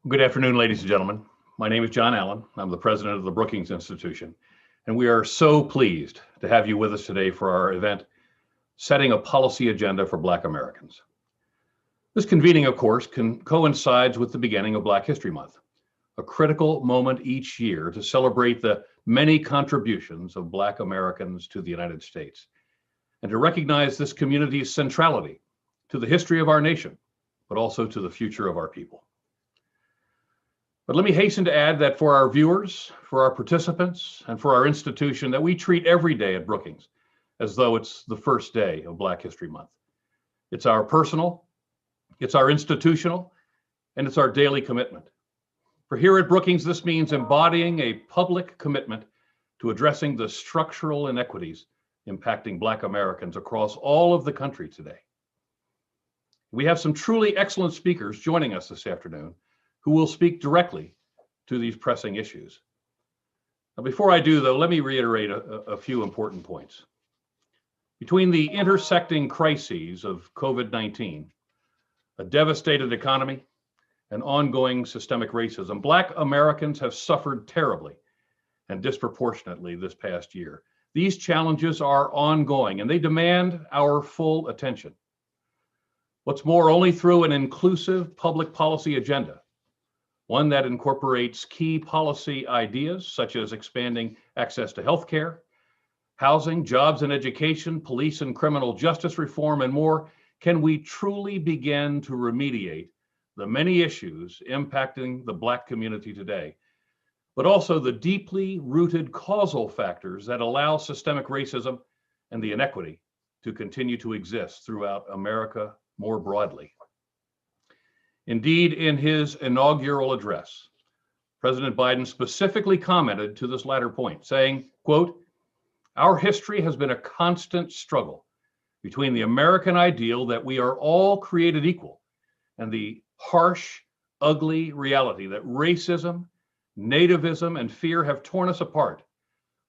Good afternoon, ladies and gentlemen. My name is John Allen. I'm the president of the Brookings Institution, and we are so pleased to have you with us today for our event, Setting a Policy Agenda for Black Americans. This convening, of course, coincides with the beginning of Black History Month, a critical moment each year to celebrate the many contributions of Black Americans to the United States, and to recognize this community's centrality to the history of our nation, but also to the future of our people. But let me hasten to add that for our viewers, for our participants, and for our institution, that we treat every day at Brookings as though it's the first day of Black History Month. It's our personal, it's our institutional, and it's our daily commitment. For here at Brookings, this means embodying a public commitment to addressing the structural inequities impacting Black Americans across all of the country today. We have some truly excellent speakers joining us this afternoon who will speak directly to these pressing issues. Now, before I do, though, let me reiterate a few important points. Between the intersecting crises of COVID-19, a devastated economy, and ongoing systemic racism, Black Americans have suffered terribly and disproportionately this past year. These challenges are ongoing and they demand our full attention. What's more, only through an inclusive public policy agenda, one that incorporates key policy ideas such as expanding access to healthcare, housing, jobs and education, police and criminal justice reform, and more, can we truly begin to remediate the many issues impacting the Black community today, but also the deeply rooted causal factors that allow systemic racism and the inequity to continue to exist throughout America more broadly. Indeed, in his inaugural address, President Biden specifically commented to this latter point, saying, quote, "Our history has been a constant struggle between the American ideal that we are all created equal and the harsh, ugly reality that racism, nativism, and fear have torn us apart.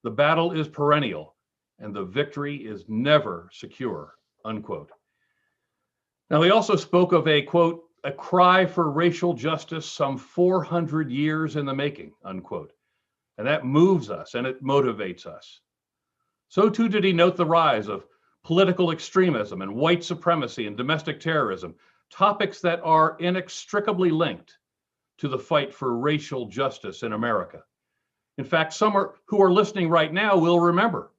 The battle is perennial and the victory is never secure," unquote. Now, he also spoke of a, quote, "a cry for racial justice some 400 years in the making," unquote. And that moves us and it motivates us. So too did he note the rise of political extremism and white supremacy and domestic terrorism, topics that are inextricably linked to the fight for racial justice in America. In fact, some who are listening right now will remember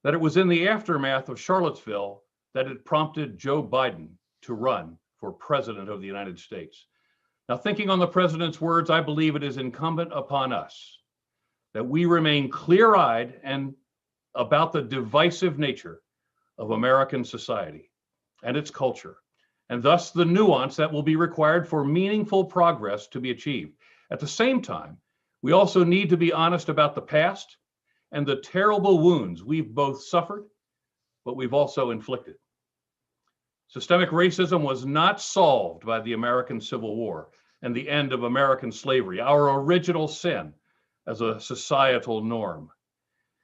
that it was in the aftermath of Charlottesville that it prompted Joe Biden to run for president of the United States. Now, thinking on the president's words, I believe it is incumbent upon us that we remain clear-eyed and about the divisive nature of American society and its culture, and thus the nuance that will be required for meaningful progress to be achieved. At the same time, we also need to be honest about the past and the terrible wounds we've both suffered, but we've also inflicted. Systemic racism was not solved by the American Civil War and the end of American slavery, our original sin as a societal norm.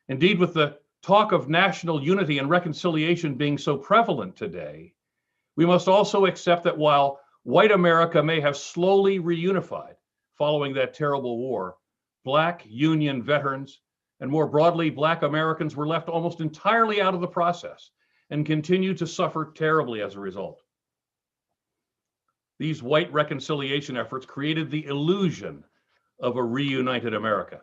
Indeed, with the talk of national unity and reconciliation being so prevalent today, we must also accept that while white America may have slowly reunified following that terrible war, Black Union veterans and more broadly, Black Americans were left almost entirely out of the process and continue to suffer terribly as a result. These white reconciliation efforts created the illusion of a reunited America.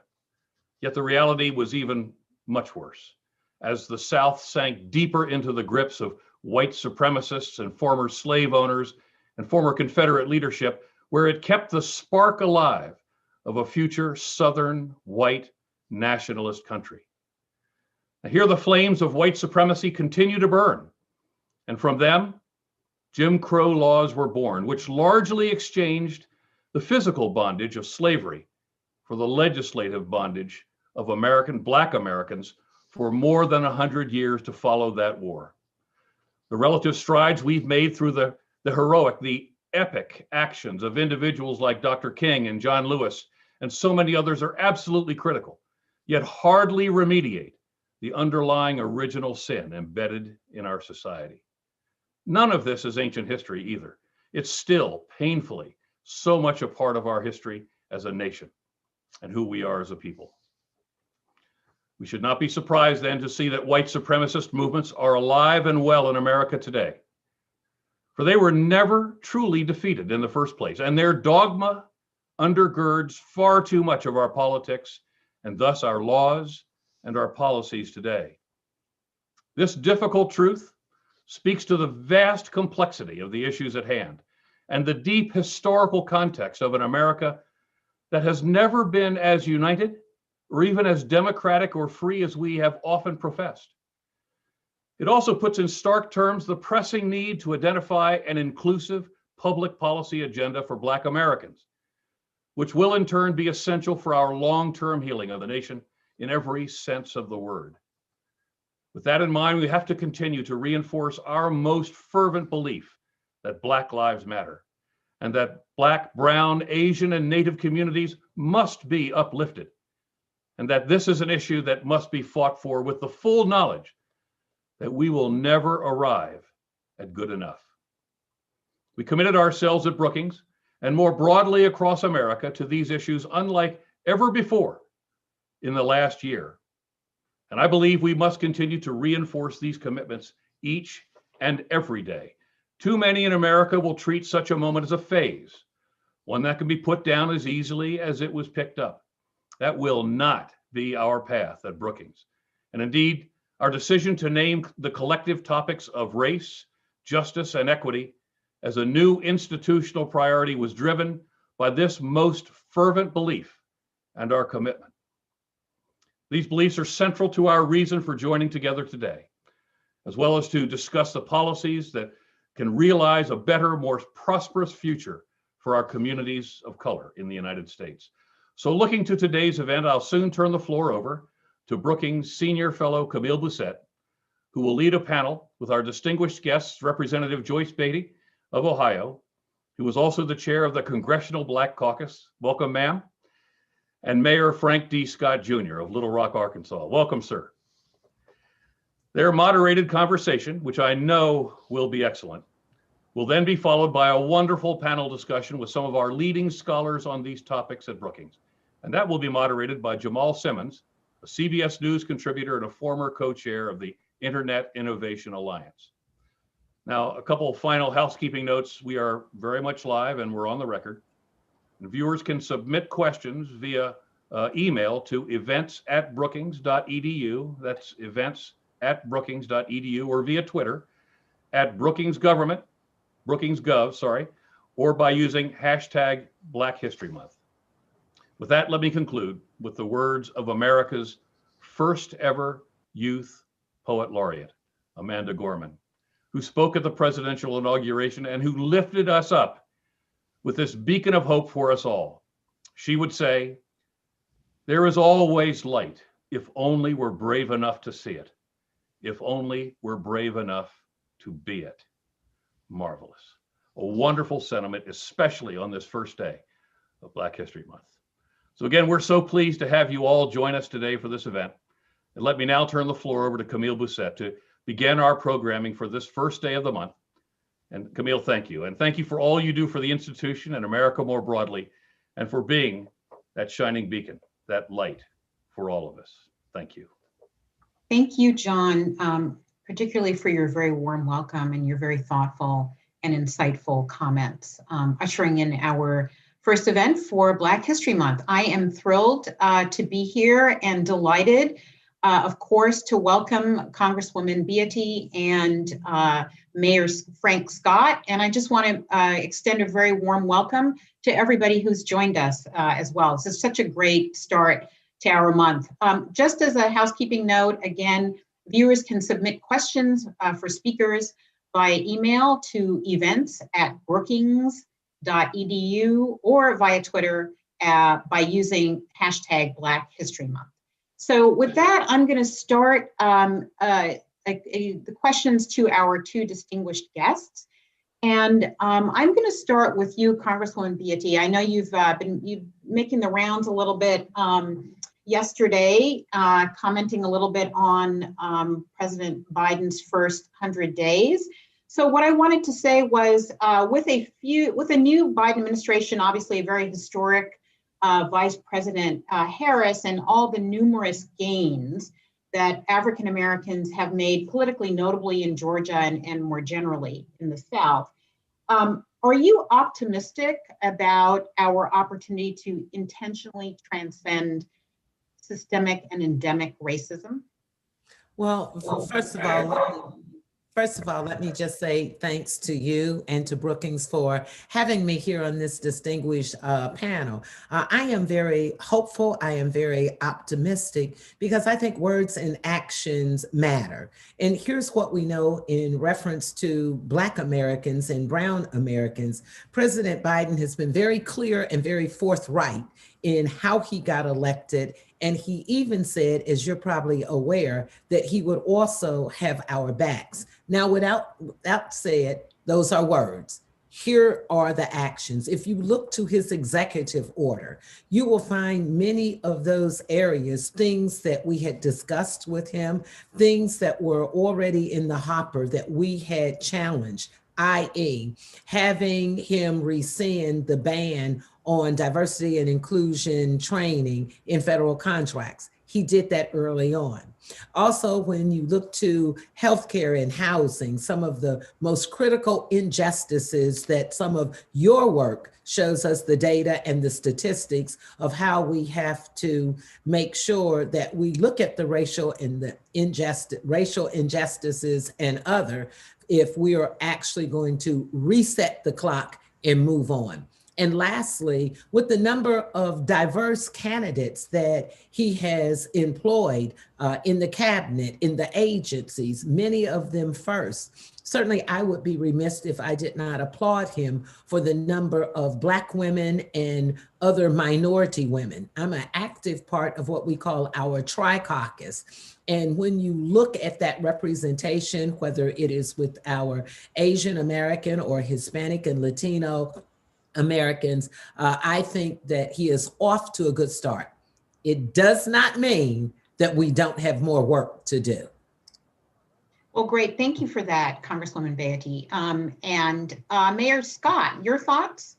Yet the reality was even much worse, as the South sank deeper into the grips of white supremacists and former slave owners and former Confederate leadership, where it kept the spark alive of a future Southern white nationalist country. Now, here the flames of white supremacy continue to burn, and from them, Jim Crow laws were born, which largely exchanged the physical bondage of slavery for the legislative bondage of Black Americans for more than 100 years to follow that war. The relative strides we've made through the heroic, the epic actions of individuals like Dr. King and John Lewis and so many others are absolutely critical, yet hardly remediate the underlying original sin embedded in our society. None of this is ancient history either. It's still painfully, so much a part of our history as a nation and who we are as a people. We should not be surprised then to see that white supremacist movements are alive and well in America today, for they were never truly defeated in the first place, and their dogma undergirds far too much of our politics and thus our laws and our policies today. This difficult truth speaks to the vast complexity of the issues at hand and the deep historical context of an America that has never been as united or even as democratic or free as we have often professed. It also puts in stark terms the pressing need to identify an inclusive public policy agenda for Black Americans, which will in turn be essential for our long-term healing of the nation in every sense of the word. With that in mind, we have to continue to reinforce our most fervent belief that Black lives matter and that Black, Brown, Asian, and Native communities must be uplifted, and that this is an issue that must be fought for with the full knowledge that we will never arrive at good enough. We committed ourselves at Brookings and more broadly across America to these issues unlike ever before in the last year. And I believe we must continue to reinforce these commitments each and every day. Too many in America will treat such a moment as a phase, one that can be put down as easily as it was picked up. That will not be our path at Brookings. And indeed, our decision to name the collective topics of race, justice, and equity as a new institutional priority was driven by this most fervent belief and our commitment. These beliefs are central to our reason for joining together today, as well as to discuss the policies that can realize a better, more prosperous future for our communities of color in the United States. So looking to today's event, I'll soon turn the floor over to Brookings Senior Fellow Camille Bousset, who will lead a panel with our distinguished guests, Representative Joyce Beatty of Ohio, who is also the chair of the Congressional Black Caucus. Welcome, ma'am. And Mayor Frank D. Scott Jr. of Little Rock, Arkansas. Welcome, sir. Their moderated conversation, which I know will be excellent, will then be followed by a wonderful panel discussion with some of our leading scholars on these topics at Brookings. And that will be moderated by Jamal Simmons, a CBS News contributor and a former co-chair of the Internet Innovation Alliance. Now, a couple of final housekeeping notes. We are very much live and we're on the record. And viewers can submit questions via email to events@brookings.edu. That's events@brookings.edu, or via Twitter @BrookingsGovernment, BrookingsGov, sorry, or by using hashtag Black History Month. With that, let me conclude with the words of America's first ever youth poet laureate, Amanda Gorman, who spoke at the presidential inauguration and who lifted us up with this beacon of hope for us all. She would say, "There is always light if only we're brave enough to see it, if only we're brave enough to be it." Marvelous. A wonderful sentiment, especially on this first day of Black History Month. So again, we're so pleased to have you all join us today for this event. And let me now turn the floor over to Camille Bousset to begin our programming for this first day of the month. And Camille, thank you. And thank you for all you do for the institution and America more broadly, and for being that shining beacon, that light for all of us. Thank you. Thank you, John, particularly for your very warm welcome and your very thoughtful and insightful comments, ushering in our first event for Black History Month. I am thrilled to be here and delighted, of course, to welcome Congresswoman Beatty and Mayor Frank Scott. And I just want to extend a very warm welcome to everybody who's joined us as well. This is such a great start to our month. Just as a housekeeping note, again, viewers can submit questions for speakers by email to events@brookings.edu or via Twitter by using hashtag Black History Month. So with that, I'm going to start the questions to our two distinguished guests. And I'm going to start with you, Congresswoman Beatty. I know you've been making the rounds a little bit yesterday, commenting a little bit on President Biden's first 100 days. So what I wanted to say was, with a new Biden administration, obviously a very historic Vice President Harris, and all the numerous gains that African Americans have made politically, notably in Georgia and more generally in the South. Are you optimistic about our opportunity to intentionally transcend systemic and endemic racism? Well, first of all, let me just say thanks to you and to Brookings for having me here on this distinguished panel. I am very hopeful. I am very optimistic because I think words and actions matter. And here's what we know in reference to Black Americans and Brown Americans. President Biden has been very clear and very forthright in how he got elected. And he even said, as you're probably aware, that he would also have our backs. Now, without said, those are words. Here are the actions. If you look to his executive order, you will find many of those areas, things that we had discussed with him, things that were already in the hopper that we had challenged, i.e., having him rescind the ban on diversity and inclusion training in federal contracts. He did that early on. Also, when you look to healthcare and housing, some of the most critical injustices that some of your work shows us the data and the statistics of how we have to make sure that we look at the racial injustices and other, if we are actually going to reset the clock and move on. And lastly, with the number of diverse candidates that he has employed in the cabinet, in the agencies, many of them first, certainly I would be remiss if I did not applaud him for the number of Black women and other minority women. I'm an active part of what we call our Tri-Caucus. And when you look at that representation, whether it is with our Asian American or Hispanic and Latino Americans, I think that he is off to a good start. It does not mean that we don't have more work to do. Well, great. Thank you for that, Congresswoman Beatty. And Mayor Scott, your thoughts?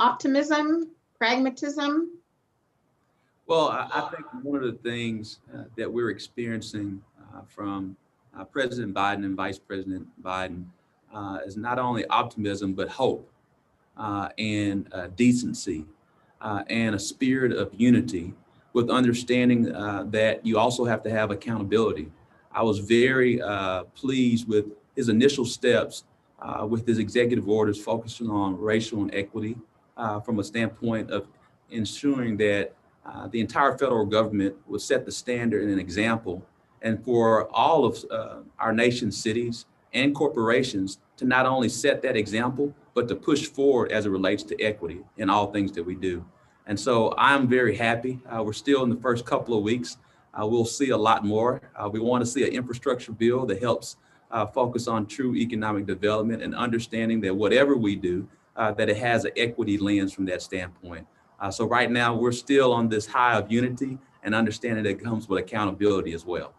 Optimism, pragmatism? Well, I think one of the things that we're experiencing from President Biden and Vice President Biden is not only optimism, but hope. And decency and a spirit of unity, with understanding that you also have to have accountability. I was very pleased with his initial steps with his executive orders focusing on racial and equity from a standpoint of ensuring that the entire federal government would set the standard and an example, and for all of our nation's cities and corporations to not only set that example, but to push forward as it relates to equity in all things that we do. And so I'm very happy. We're still in the first couple of weeks. We'll see a lot more. We want to see an infrastructure bill that helps focus on true economic development and understanding that whatever we do, that it has an equity lens from that standpoint. So right now we're still on this high of unity and understanding that comes with accountability as well.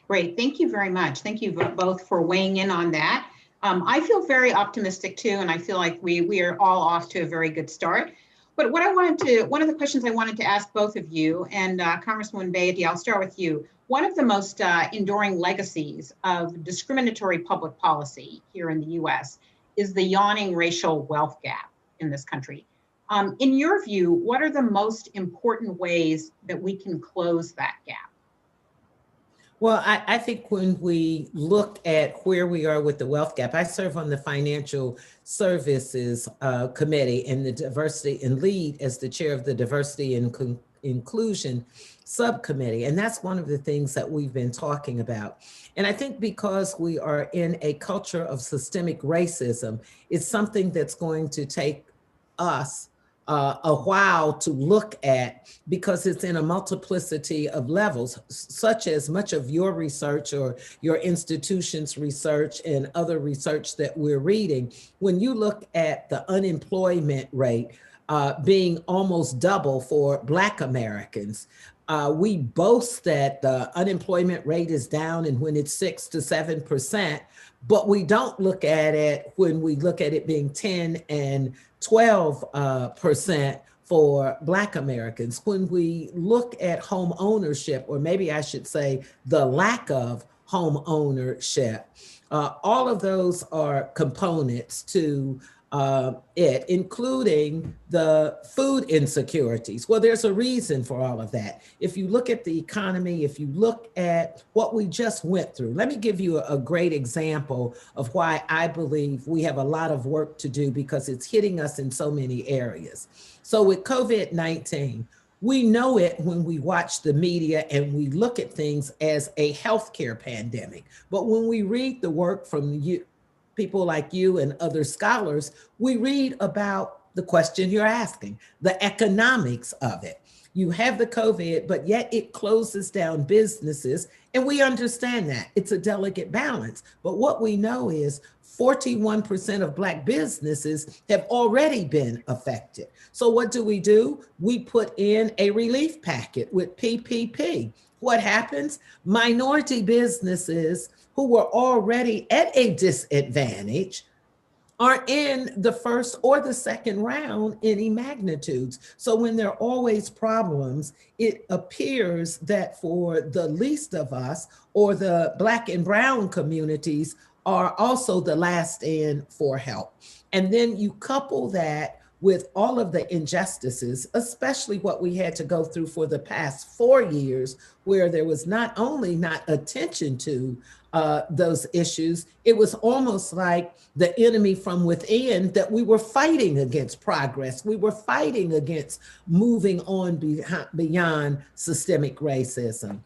Great, thank you very much. Thank you both for weighing in on that. I feel very optimistic too, and I feel like we are all off to a very good start. But one of the questions I wanted to ask both of you, and Congresswoman Beatty, I'll start with you. One of the most enduring legacies of discriminatory public policy here in the US is the yawning racial wealth gap in this country. In your view, what are the most important ways that we can close that gap? Well, I think when we look at where we are with the wealth gap, I serve on the Financial Services Committee and the diversity and lead as the chair of the Diversity and Inclusion Subcommittee. And that's one of the things that we've been talking about. And I think because we are in a culture of systemic racism, it's something that's going to take us a while to look at, because it's in a multiplicity of levels, such as much of your research or your institution's research and other research that we're reading. When you look at the unemployment rate being almost double for Black Americans, We boast that the unemployment rate is down and when it's 6 to 7%, but we don't look at it when we look at it being 10 and 12% for Black Americans. When we look at home ownership, or maybe I should say the lack of home ownership, all of those are components to it, including the food insecurities. Well, there's a reason for all of that. If you look at the economy, if you look at what we just went through, let me give you a great example of why I believe we have a lot of work to do because it's hitting us in so many areas. So with COVID-19, we know it when we watch the media and we look at things as a healthcare pandemic. But when we read the work from people like you and other scholars, we read about the question you're asking, the economics of it. You have the COVID, but yet it closes down businesses. And we understand that it's a delicate balance. But what we know is 41% of Black businesses have already been affected. So what do? We put in a relief packet with PPP. What happens? Minority businesses who were already at a disadvantage are in the first or the second round any magnitudes. So when there are always problems, it appears that for the least of us or the Black and brown communities are also the last in for help. And then you couple that with all of the injustices, especially what we had to go through for the past 4 years, where there was not only not attention to those issues, it was almost like the enemy from within that we were fighting against progress. We were fighting against moving on beyond systemic racism.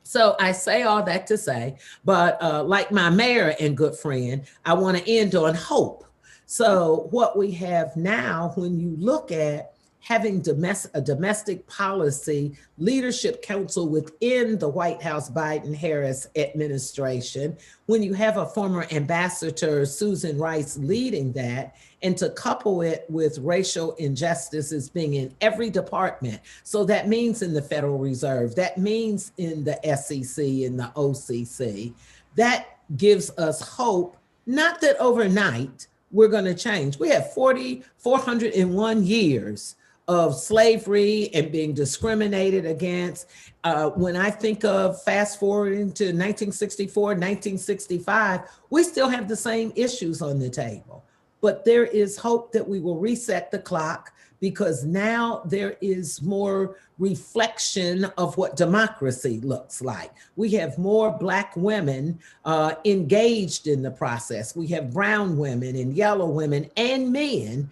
So I say all that to say, but like my mayor and good friend, I want to end on hope. So what we have now, when you look at having a domestic policy leadership council within the White House Biden-Harris administration, when you have a former ambassador, Susan Rice, leading that, and to couple it with racial injustices being in every department. So that means in the Federal Reserve, that means in the SEC, in the OCC, that gives us hope, not that overnight we're going to change. We have 401 years of slavery and being discriminated against. When I think of fast forwarding to 1964, 1965, we still have the same issues on the table. But there is hope that we will reset the clock because now there is more reflection of what democracy looks like. We have more Black women engaged in the process. We have brown women and yellow women and men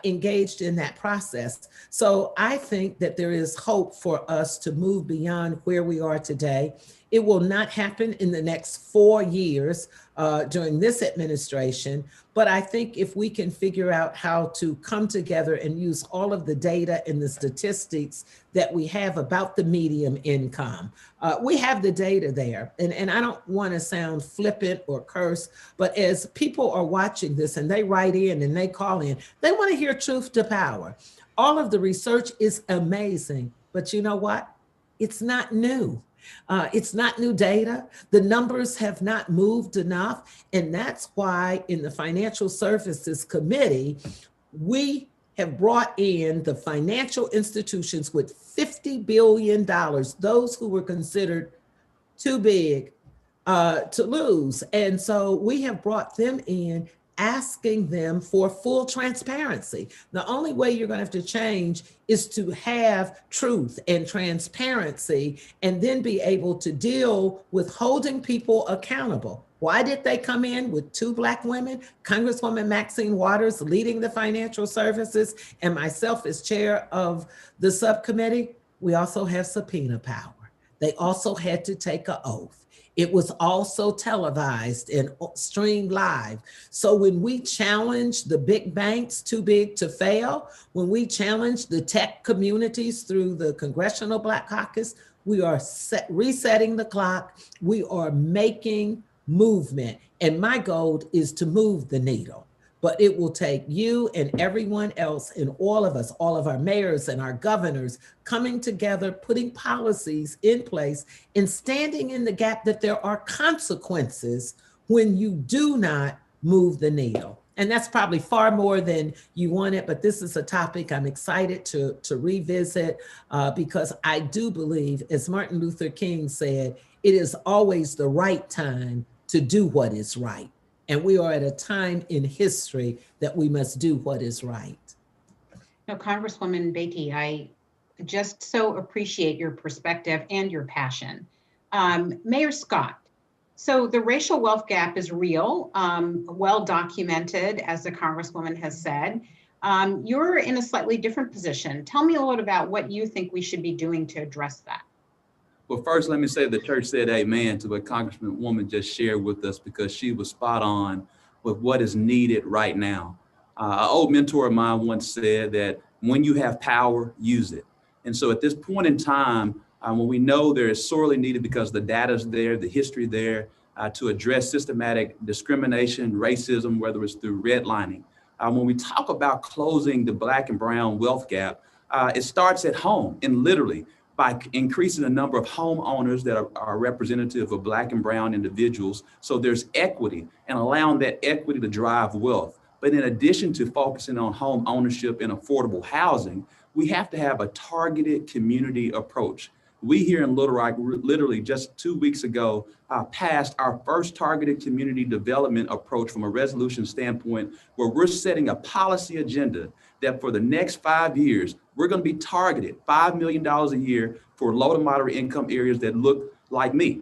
engaged in that process. So I think that there is hope for us to move beyond where we are today. It will not happen in the next 4 years during this administration, but I think if we can figure out how to come together and use all of the data and the statistics that we have about the median income, we have the data there. And I don't want to sound flippant or curse, but as people are watching this and they write in and they call in, they want to hear truth to power. All of the research is amazing, but you know what? It's not new. It's not new data. The numbers have not moved enough. And that's why in the Financial Services Committee, we have brought in the financial institutions with $50 billion, those who were considered too big to lose. And so we have brought them in, asking them for full transparency. The only way you're going to have to change is to have truth and transparency and then be able to deal with holding people accountable. Why did they come in with 2 Black women, Congresswoman Maxine Waters leading the financial services and myself as chair of the subcommittee? We also have subpoena power. They also had to take an oath. It was also televised and streamed live. So when we challenge the big banks too big to fail, when we challenge the tech communities through the Congressional Black Caucus, we are resetting the clock. We are making movement. And my goal is to move the needle. but it will take you and everyone else and all of us, all of our mayors and our governors coming together, putting policies in place and standing in the gap that there are consequences when you do not move the needle. And that's probably far more than you wanted, but this is a topic I'm excited to revisit because I do believe, as Martin Luther King said, it is always the right time to do what is right. And we are at a time in history that we must do what is right. No, Congresswoman Beatty, I just so appreciate your perspective and your passion. Mayor Scott, so the racial wealth gap is real, well documented, as the Congresswoman has said. You're in a slightly different position. Tell me a little about what you think we should be doing to address that. Well, first, let me say the church said amen to what Congresswoman just shared with us, because she was spot on with what is needed right now. An old mentor of mine once said that when you have power, use it. And so at this point in time, when we know there is sorely needed, because the data is there, the history there, to address systematic discrimination, racism, whether it's through redlining. When we talk about closing the Black and brown wealth gap, it starts at home, and literally by increasing the number of homeowners that are representative of Black and brown individuals. So there's equity, and allowing that equity to drive wealth. But in addition to focusing on home ownership and affordable housing, we have to have a targeted community approach. We here in Little Rock, literally just 2 weeks ago, passed our first targeted community development approach from a resolution standpoint, where we're setting a policy agenda that for the next 5 years, we're going to be targeted $5 million a year for low to moderate income areas that look like me.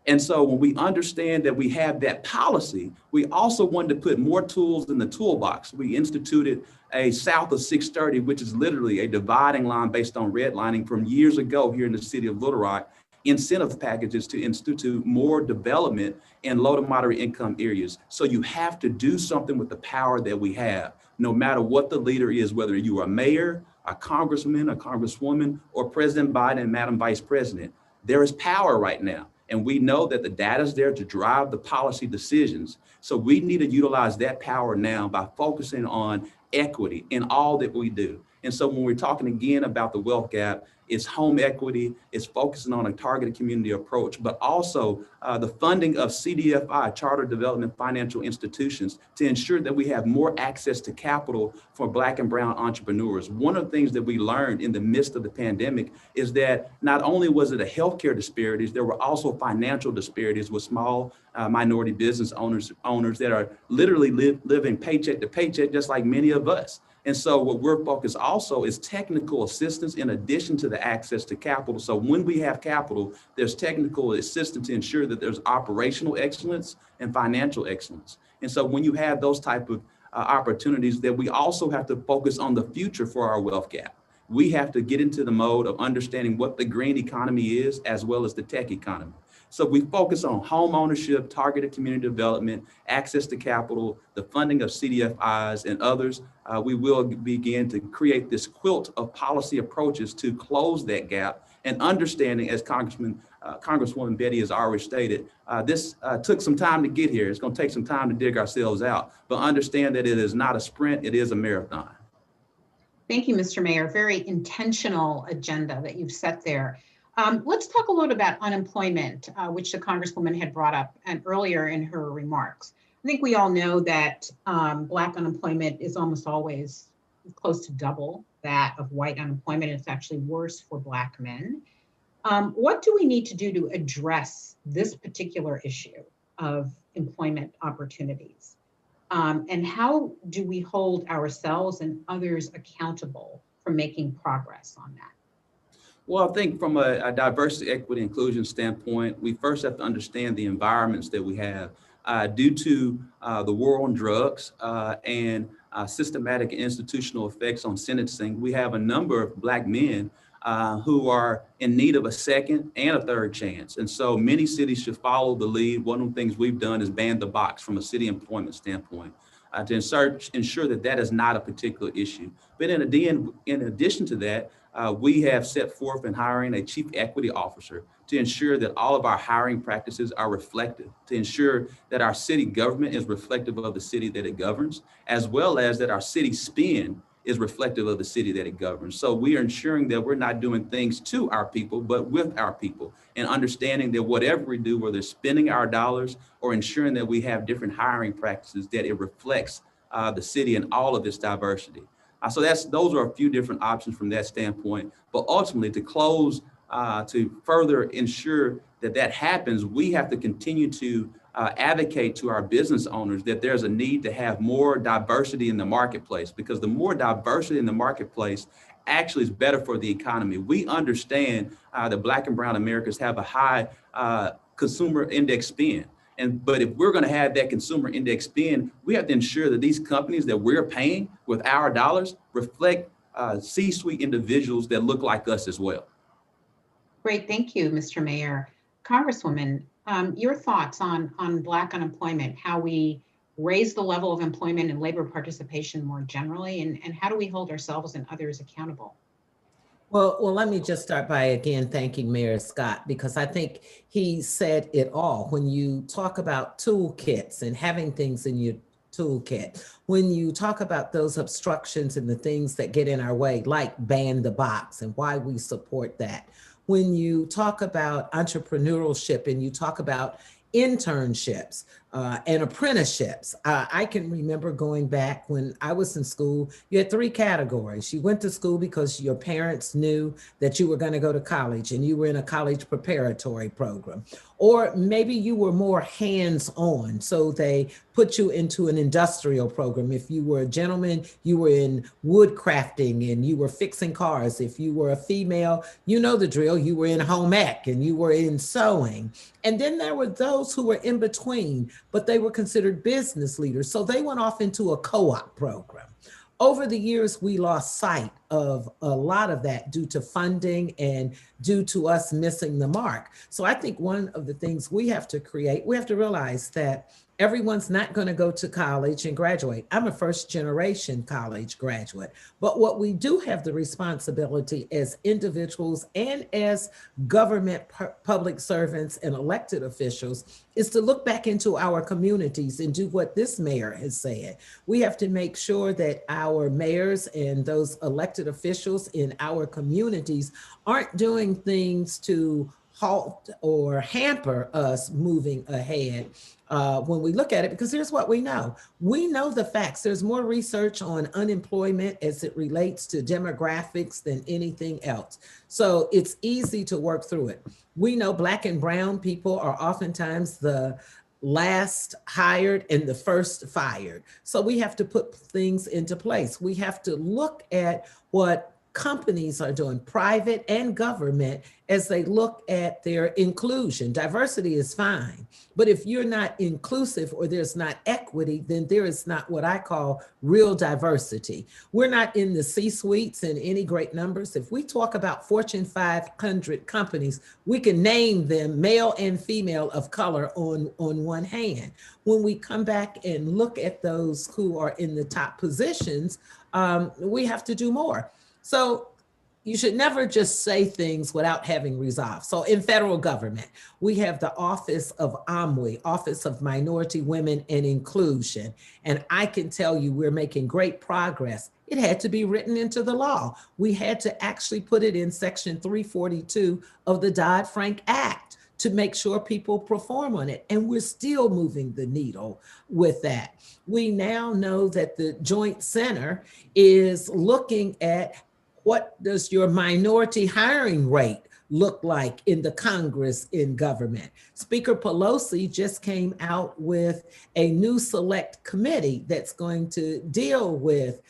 And so when we understand that we have that policy, we also wanted to put more tools in the toolbox. We instituted a south of 630, which is literally a dividing line based on redlining from years ago here in the city of Little Rock, incentive packages to institute more development in low to moderate income areas. So you have to do something with the power that we have, no matter what the leader is, whether you are a mayor, a congressman, a congresswoman, or President Biden and Madam Vice President. There is power right now. And we know that the data is there to drive the policy decisions. So we need to utilize that power now by focusing on equity in all that we do. And so when we're talking again about the wealth gap, it's home equity, it's focusing on a targeted community approach, but also the funding of CDFI, Charter Development Financial Institutions, to ensure that we have more access to capital for Black and brown entrepreneurs. One of the things that we learned in the midst of the pandemic is that not only was it a healthcare disparities, there were also financial disparities with small minority business owners that are literally living paycheck to paycheck, just like many of us. And so what we're focused also is technical assistance in addition to the access to capital. So when we have capital, there's technical assistance to ensure that there's operational excellence and financial excellence. And so when you have those type of opportunities, that we also have to focus on the future for our wealth gap. We have to get into the mode of understanding what the green economy is, as well as the tech economy. So we focus on home ownership, targeted community development, access to capital, the funding of CDFIs and others. We will begin to create this quilt of policy approaches to close that gap, and understanding, as Congresswoman Beatty has already stated, this took some time to get here. It's going to take some time to dig ourselves out, but understand that it is not a sprint, it is a marathon. Thank you, Mr. Mayor. Very intentional agenda that you've set there. Let's talk a little about unemployment, which the Congresswoman had brought up earlier in her remarks. I think we all know that Black unemployment is almost always close to double that of white unemployment. It's actually worse for Black men. What do we need to do to address this particular issue of employment opportunities? And how do we hold ourselves and others accountable for making progress on that? Well, I think from a diversity, equity, inclusion standpoint, we first have to understand the environments that we have. Due to the war on drugs and systematic and institutional effects on sentencing, we have a number of Black men who are in need of a second and a third chance. And so many cities should follow the lead. One of the things we've done is ban the box from a city employment standpoint to ensure that that is not a particular issue. But in addition to that, we have set forth in hiring a chief equity officer to ensure that all of our hiring practices are reflective, to ensure that our city government is reflective of the city that it governs, as well as that our city spend is reflective of the city that it governs. So we are ensuring that we're not doing things to our people, but with our people, and understanding that whatever we do, whether it's spending our dollars or ensuring that we have different hiring practices, that it reflects the city and all of its diversity. So those are a few different options from that standpoint. But ultimately, to close, to further ensure that that happens, we have to continue to advocate to our business owners that there's a need to have more diversity in the marketplace, because the more diversity in the marketplace actually is better for the economy. We understand that Black and brown Americans have a high consumer index spend. But if we're going to have that consumer index spend, we have to ensure that these companies that we're paying with our dollars reflect C-suite individuals that look like us as well. Great, thank you, Mr. Mayor. Congresswoman, your thoughts on Black unemployment, how we raise the level of employment and labor participation more generally, and how do we hold ourselves and others accountable? Well, let me just start by again thanking Mayor Scott, because I think he said it all. When you talk about toolkits and having things in your toolkit, when you talk about those obstructions and the things that get in our way, like ban the box and why we support that, when you talk about entrepreneurship and you talk about internships and apprenticeships. I can remember going back when I was in school, you had three categories. You went to school because your parents knew that you were going to go to college and you were in a college preparatory program. Or maybe you were more hands-on, so they put you into an industrial program. If you were a gentleman, you were in wood crafting and you were fixing cars. If you were a female, you know the drill, you were in home ec and you were in sewing. And then there were those who were in between, but they were considered business leaders. So they went off into a co-op program. Over the years, we lost sight of a lot of that due to funding and due to us missing the mark. So I think one of the things we have to create, we have to realize that everyone's not going to go to college and graduate. I'm a first generation college graduate, but what we do have the responsibility as individuals and as government public servants and elected officials is to look back into our communities and do what this mayor has said. We have to make sure that our mayors and those elected officials in our communities aren't doing things to halt or hamper us moving ahead when we look at it, because here's what we know. We know the facts. There's more research on unemployment as it relates to demographics than anything else. So it's easy to work through it. We know Black and brown people are oftentimes the last hired and the first fired. So we have to put things into place. We have to look at what companies are doing, private and government, as they look at their inclusion. Diversity is fine, but if you're not inclusive or there's not equity, then there is not what I call real diversity. We're not in the C-suites in any great numbers. If we talk about Fortune 500 companies, we can name them male and female of color on one hand. When we come back and look at those who are in the top positions, we have to do more. So you should never just say things without having resolve. So in federal government, we have the Office of OMWI, Office of Minority Women and Inclusion. And I can tell you we're making great progress. It had to be written into the law. We had to actually put it in Section 342 of the Dodd-Frank Act to make sure people perform on it. And we're still moving the needle with that. We now know that the Joint Center is looking at what does your minority hiring rate look like in the Congress, in government. Speaker Pelosi just came out with a new select committee that's going to deal with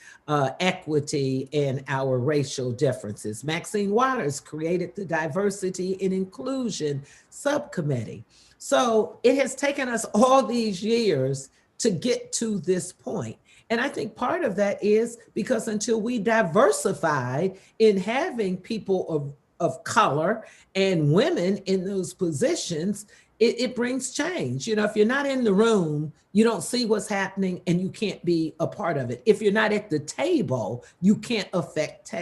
equity and our racial differences. Maxine Waters created the Diversity and Inclusion Subcommittee. So it has taken us all these years to get to this point. And I think part of that is because until we diversified in having people of of color and women in those positions, it brings change. You know, if you're not in the room, you don't see what's happening and you can't be a part of it. If you're not at the table, you can't affect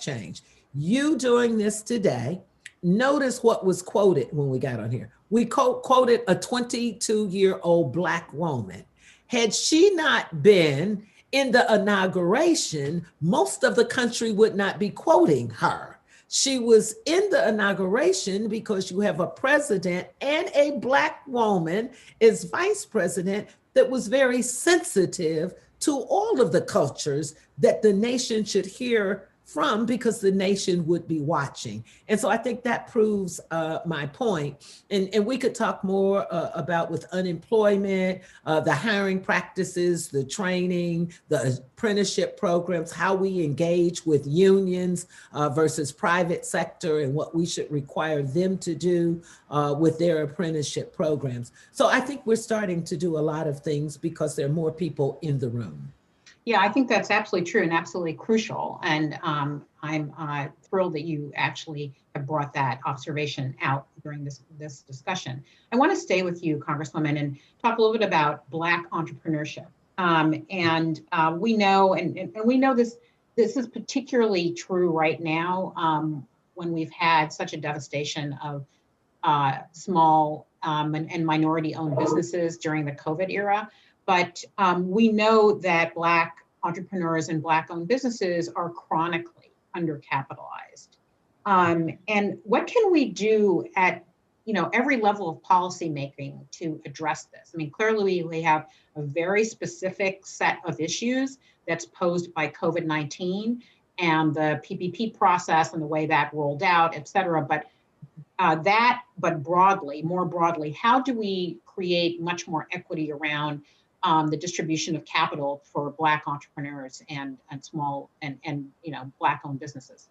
change. You doing this today, notice what was quoted when we got on here. We quoted a 22-year-old Black woman. Had she not been in the inauguration, most of the country would not be quoting her. She was in the inauguration because you have a president and a Black woman as vice president that was very sensitive to all of the cultures that the nation should hear from, because the nation would be watching. And so I think that proves my point. And we could talk more about with unemployment, the hiring practices, the training, the apprenticeship programs, how we engage with unions versus private sector, and what we should require them to do with their apprenticeship programs. So I think we're starting to do a lot of things because there are more people in the room. Yeah, I think that's absolutely true and absolutely crucial. And I'm thrilled that you actually have brought that observation out during this discussion. I want to stay with you, Congresswoman, and talk a little bit about Black entrepreneurship. We know, and we know this is particularly true right now when we've had such a devastation of small and minority-owned businesses during the COVID era. But we know that Black entrepreneurs and Black-owned businesses are chronically undercapitalized. And what can we do at every level of policy making to address this? I mean, clearly we have a very specific set of issues that's posed by COVID-19 and the PPP process and the way that rolled out, et cetera. But more broadly, how do we create much more equity around the distribution of capital for Black entrepreneurs and small and Black-owned businesses?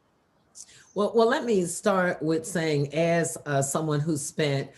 Well, let me start with saying, as someone who spent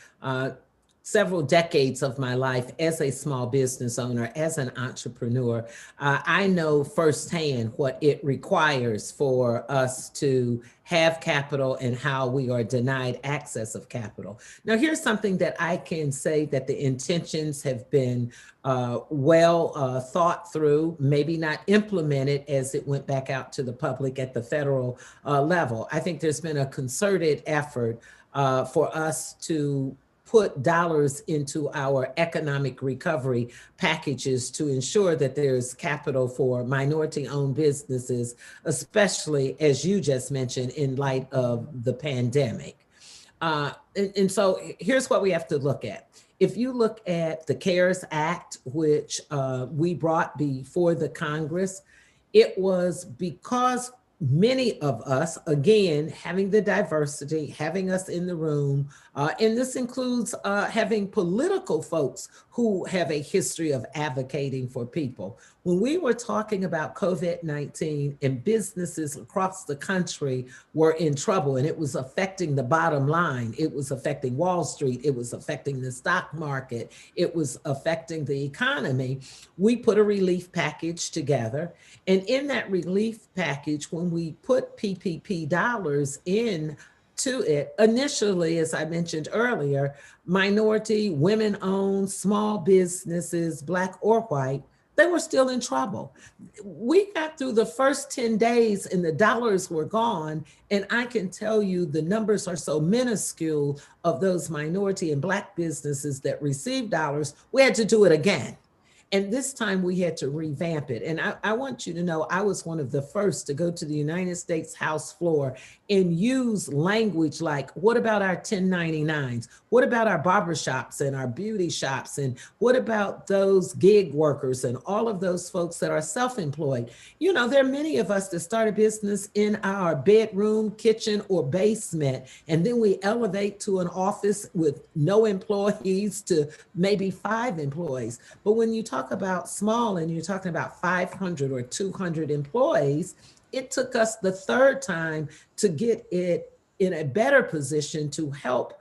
several decades of my life as a small business owner, as an entrepreneur, I know firsthand what it requires for us to have capital and how we are denied access of capital. Now, here's something that I can say that the intentions have been well thought through, maybe not implemented as it went back out to the public at the federal level. I think there's been a concerted effort for us to put dollars into our economic recovery packages to ensure that there's capital for minority-owned businesses, especially, as you just mentioned, in light of the pandemic. And so here's what we have to look at. If you look at the CARES Act, which we brought before the Congress, it was because many of us, again, having the diversity, having us in the room, and this includes having political folks who have a history of advocating for people. When we were talking about COVID-19 and businesses across the country were in trouble and it was affecting the bottom line, it was affecting Wall Street, it was affecting the stock market, it was affecting the economy, we put a relief package together. And in that relief package, when we put PPP dollars in to it, initially, as I mentioned earlier, minority, women-owned, small businesses, Black or white, they were still in trouble. We got through the first 10 days and the dollars were gone. And I can tell you the numbers are so minuscule of those minority and Black businesses that received dollars, we had to do it again. And this time we had to revamp it. And I want you to know, I was one of the first to go to the United States House floor and use language like, what about our 1099s? What about our barbershops and our beauty shops? And what about those gig workers and all of those folks that are self-employed? You know, there are many of us that start a business in our bedroom, kitchen, or basement, and then we elevate to an office with no employees to maybe 5 employees. But when you talk about small and you're talking about 500 or 200 employees, it took us the third time to get it in a better position to help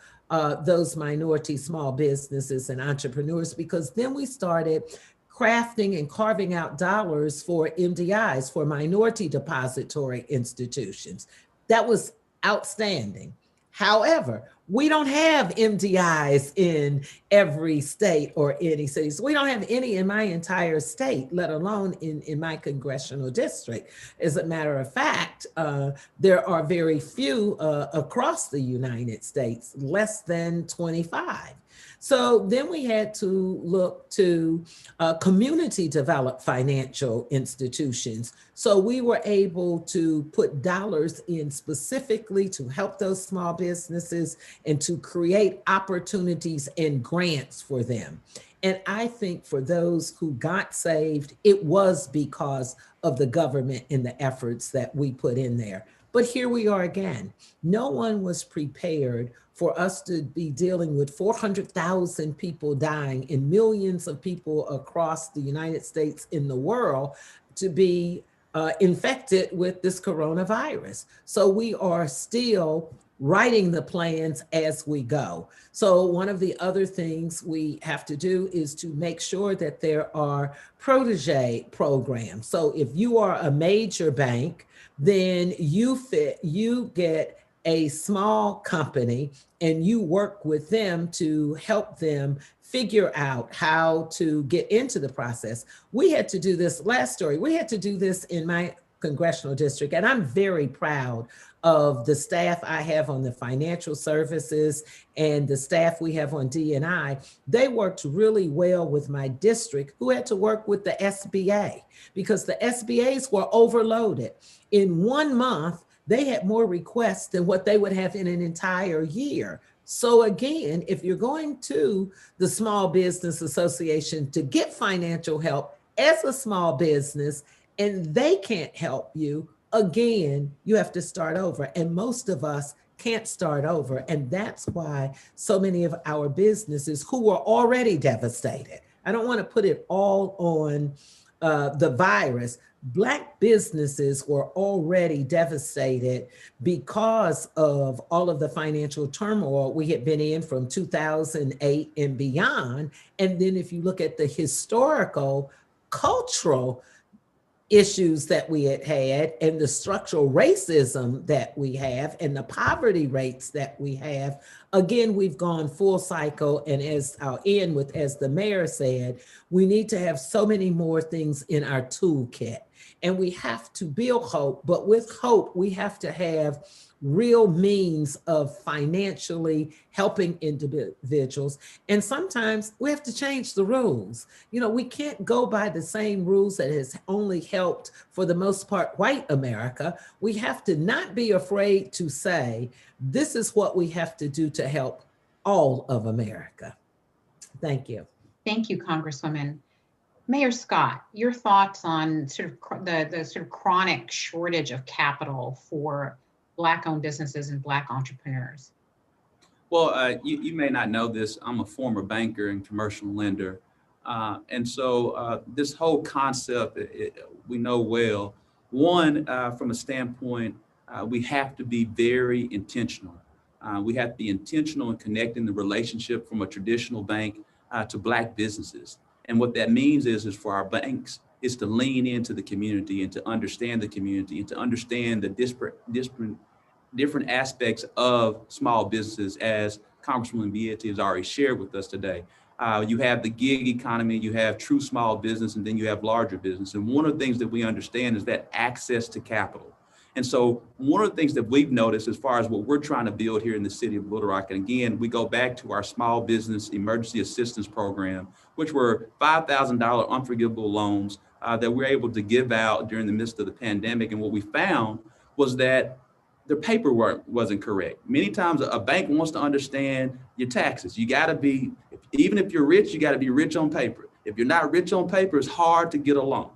those minority small businesses and entrepreneurs, because then we started crafting and carving out dollars for MDIs, for minority depository institutions. That was outstanding. However, we don't have MDIs in every state or any city. So we don't have any in my entire state, let alone in my congressional district. As a matter of fact, there are very few across the United States, less than 25. So then we had to look to community developed financial institutions. So we were able to put dollars in specifically to help those small businesses and to create opportunities and grants for them. And I think for those who got saved, it was because of the government and the efforts that we put in there. But here we are again. No one was prepared for us to be dealing with 400,000 people dying and millions of people across the United States in the world to be infected with this coronavirus. So we are still writing the plans as we go. So one of the other things we have to do is to make sure that there are protege programs. So if you are a major bank, then you get a small company and you work with them to help them figure out how to get into the process. We had to do this last story. We had to do this in my congressional district, and I'm very proud of the staff I have on the financial services and the staff we have on D&I. They worked really well with my district, who had to work with the SBA because the SBAs were overloaded. In 1 month, they had more requests than what they would have in an entire year. So again, if you're going to the Small Business Association to get financial help as a small business and they can't help you, again, you have to start over. And most of us can't start over. And that's why so many of our businesses who were already devastated, I don't want to put it all on the virus. Black businesses were already devastated because of all of the financial turmoil we had been in from 2008 and beyond. And then if you look at the historical, cultural issues that we had had and the structural racism that we have and the poverty rates that we have, again, we've gone full cycle. And as I'll end with, as the mayor said, we need to have so many more things in our toolkit. And we have to build hope, but with hope, we have to have real means of financially helping individuals. And sometimes we have to change the rules. You know, we can't go by the same rules that has only helped, for the most part, white America. We have to not be afraid to say, this is what we have to do to help all of America. Thank you. Thank you, Congresswoman. Mayor Scott, your thoughts on sort of the sort of chronic shortage of capital for Black-owned businesses and Black entrepreneurs? Well, you may not know this. I'm a former banker and commercial lender. And so this whole concept, we know well. One, from a standpoint, we have to be very intentional. We have to be intentional in connecting the relationship from a traditional bank to Black businesses. And what that means is for our banks is to lean into the community and to understand the community and to understand the different aspects of small businesses, as Congresswoman Beatty has already shared with us today. You have the gig economy, you have true small business, and then you have larger business. And one of the things that we understand is that access to capital. And so one of the things that we've noticed as far as what we're trying to build here in the city of Little Rock, and again, we go back to our small business emergency assistance program, which were $5,000 unforgivable loans that we're able to give out during the midst of the pandemic. And what we found was that the paperwork wasn't correct. Many times a bank wants to understand your taxes. You gotta be, even if you're rich, you gotta be rich on paper. If you're not rich on paper, it's hard to get a loan.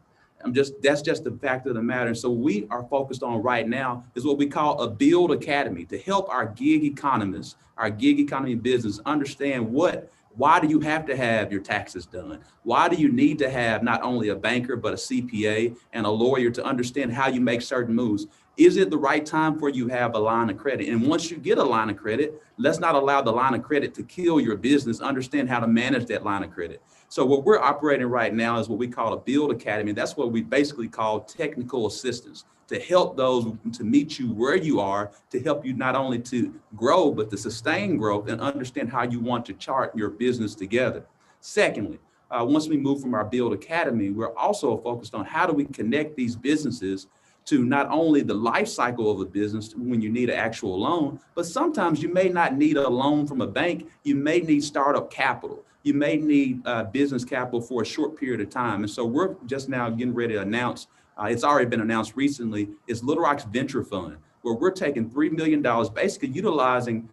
That's just the fact of the matter. And so we are focused on right now is what we call a build academy to help our gig economists, our gig economy business understand why do you have to have your taxes done? Why do you need to have not only a banker, but a CPA and a lawyer to understand how you make certain moves? Is it the right time for you to have a line of credit? And once you get a line of credit, let's not allow the line of credit to kill your business. Understand how to manage that line of credit. So what we're operating right now is what we call a build academy. That's what we basically call technical assistance. to help those to meet you where you are, to help you not only to grow, but to sustain growth and understand how you want to chart your business together. Secondly, once we move from our Build Academy, we're also focused on how do we connect these businesses to not only the life cycle of a business when you need an actual loan, but sometimes you may not need a loan from a bank. You may need startup capital. You may need business capital for a short period of time. And so we're just now getting ready to announce, it's already been announced recently, is Little Rock's Venture Fund, where we're taking $3 million, basically utilizing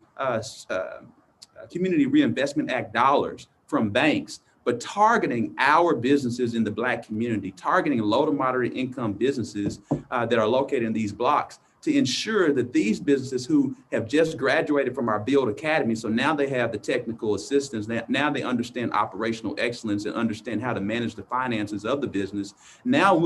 Community Reinvestment Act dollars from banks, but targeting our businesses in the Black community, targeting low to moderate income businesses that are located in these blocks, to ensure that these businesses who have just graduated from our Build Academy, so now they have the technical assistance, now they understand operational excellence and understand how to manage the finances of the business. Now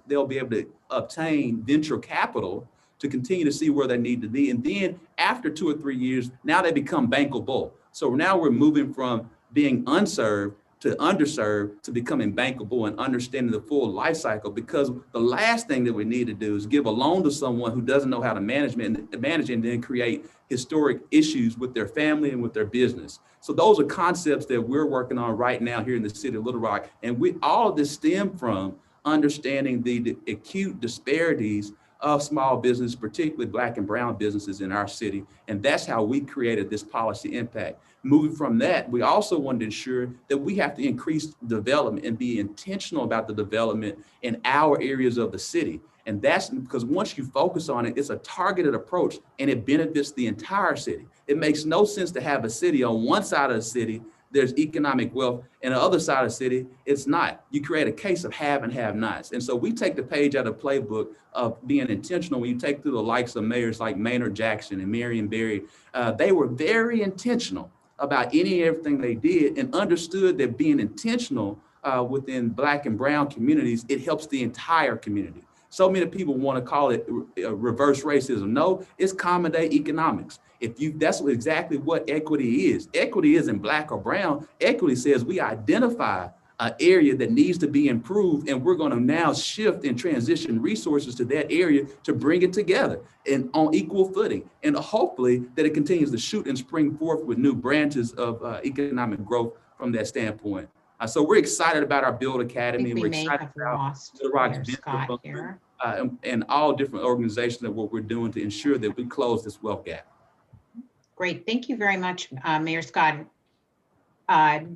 they'll be able to obtain venture capital to continue to see where they need to be. And then after 2 or 3 years, now they become bankable. So now we're moving from being unserved to underserved to becoming bankable and understanding the full life cycle, because the last thing that we need to do is give a loan to someone who doesn't know how to manage it and then create historic issues with their family and with their business. So those are concepts that we're working on right now here in the city of Little Rock. And all of this stem from understanding the acute disparities of small business, particularly Black and brown businesses in our city. And that's how we created this policy impact. Moving from that, we also wanted to ensure that we have to increase development and be intentional about the development in our areas of the city. And that's because once you focus on it, it's a targeted approach and it benefits the entire city. It makes no sense to have a city on one side of the city, there's economic wealth, and the other side of the city, it's not. You create a case of have and have nots. And so we take the page out of the playbook of being intentional. When you take through the likes of mayors like Maynard Jackson and Marion Barry, they were very intentional about everything they did and understood that being intentional within Black and brown communities, it helps the entire community. So many people want to call it reverse racism. No, it's common day economics. That's exactly what equity is. Equity isn't Black or brown. Equity says we identify an area that needs to be improved, and we're going to now shift and transition resources to that area to bring it together and on equal footing. And hopefully that it continues to shoot and spring forth with new branches of economic growth from that standpoint. So we're excited about our Build Academy. We we're may excited have about lost the Rock's Mayor Scott here. And all different organizations and what we're doing to ensure that we close this wealth gap. Great, thank you very much, Mayor Scott. Everything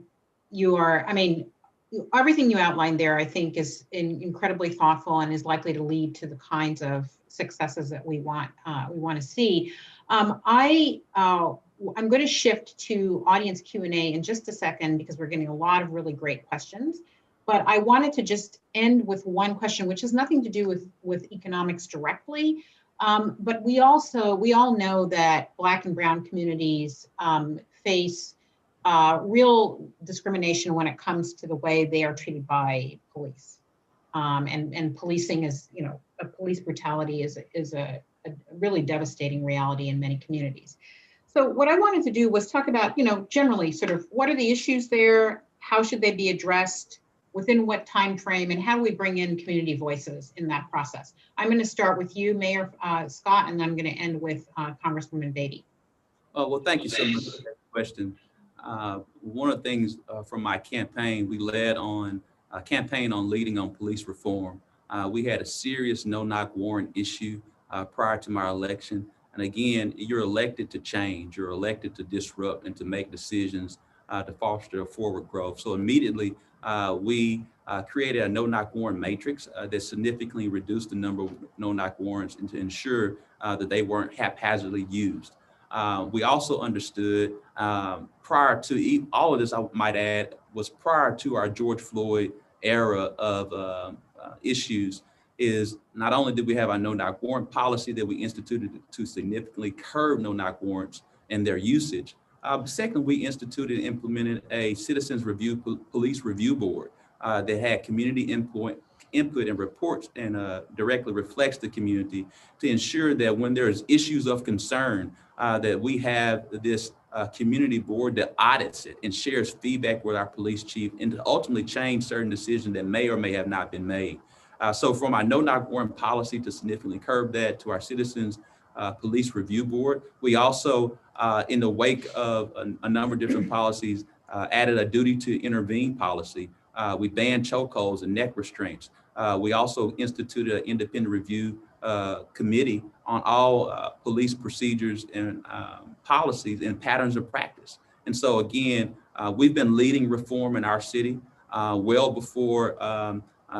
you outlined there, I think, is incredibly thoughtful and is likely to lead to the kinds of successes that we want to see. I'm going to shift to audience Q&A in just a second because we're getting a lot of really great questions. But I wanted to just end with one question, which has nothing to do with economics directly. But we all know that Black and brown communities face real discrimination when it comes to the way they are treated by police. And policing is, police brutality is a really devastating reality in many communities. So what I wanted to do was talk about, generally sort of what are the issues there, how should they be addressed, within what time frame, and how do we bring in community voices in that process? I'm going to start with you, Mayor Scott, and then I'm going to end with Congresswoman Beatty. Well, thank you so much for that question. One of the things from my campaign, we led on a campaign on leading on police reform. We had a serious no-knock warrant issue prior to my election. And again, you're elected to change, you're elected to disrupt and to make decisions to foster forward growth. So immediately we created a no-knock warrant matrix that significantly reduced the number of no-knock warrants and to ensure that they weren't haphazardly used. We also understood prior to all of this, I might add, was prior to our George Floyd era of issues, is not only did we have our no-knock warrant policy that we instituted to significantly curb no-knock warrants and their usage. Second, we instituted and implemented a Citizens Police Review Board that had community input and reports and directly reflects the community to ensure that when there's issues of concern, that we have this community board that audits it and shares feedback with our police chief and to ultimately change certain decisions that may or may have not been made. So from our no-knock warrant policy to significantly curb that, to our Citizens Police Review Board, we also, in the wake of a number of different policies, added a duty to intervene policy. We banned chokeholds and neck restraints. We also instituted an independent review committee on all police procedures and policies and patterns of practice. And so again, we've been leading reform in our city well before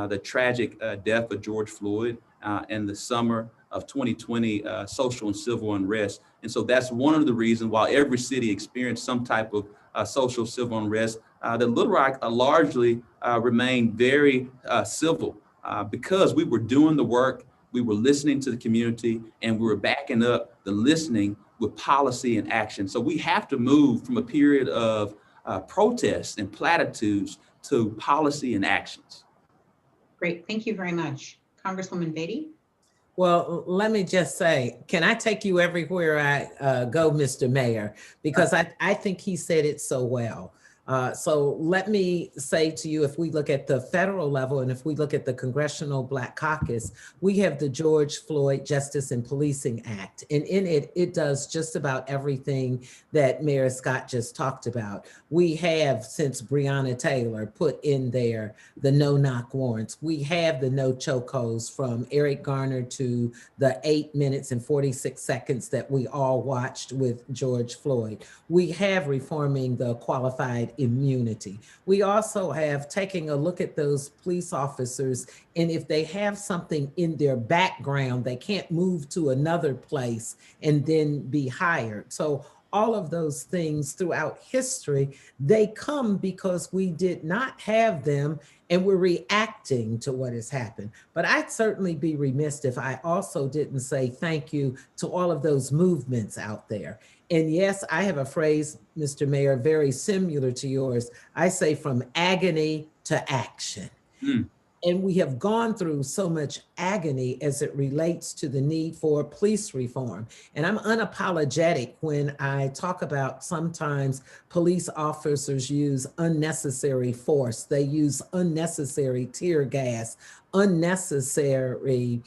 the tragic death of George Floyd and the summer of 2020 social and civil unrest. And so that's one of the reasons why every city experienced some type of social civil unrest, that Little Rock largely remained very civil because we were doing the work, we were listening to the community, and we were backing up the listening with policy and action. So we have to move from a period of protests and platitudes to policy and actions. Great, thank you very much. Congresswoman Beatty? Well, let me just say, can I take you everywhere I go, Mr. Mayor? Because I think he said it so well. So let me say to you, if we look at the federal level and if we look at the Congressional Black Caucus, we have the George Floyd Justice and Policing Act. And in it, it does just about everything that Mayor Scott just talked about. We have, since Breonna Taylor, put in there the no-knock warrants. We have the no chokeholds from Eric Garner to the 8 minutes and 46 seconds that we all watched with George Floyd. We have reforming the qualified immunity. We also have taking a look at those police officers, and if they have something in their background, they can't move to another place and then be hired. So all of those things throughout history, they come because we did not have them and we're reacting to what has happened. But I'd certainly be remiss if I also didn't say thank you to all of those movements out there. And yes, I have a phrase, Mr. Mayor, very similar to yours. I say from agony to action. And we have gone through so much agony as it relates to the need for police reform. And I'm unapologetic when I talk about sometimes police officers use unnecessary force. They use unnecessary tear gas, unnecessary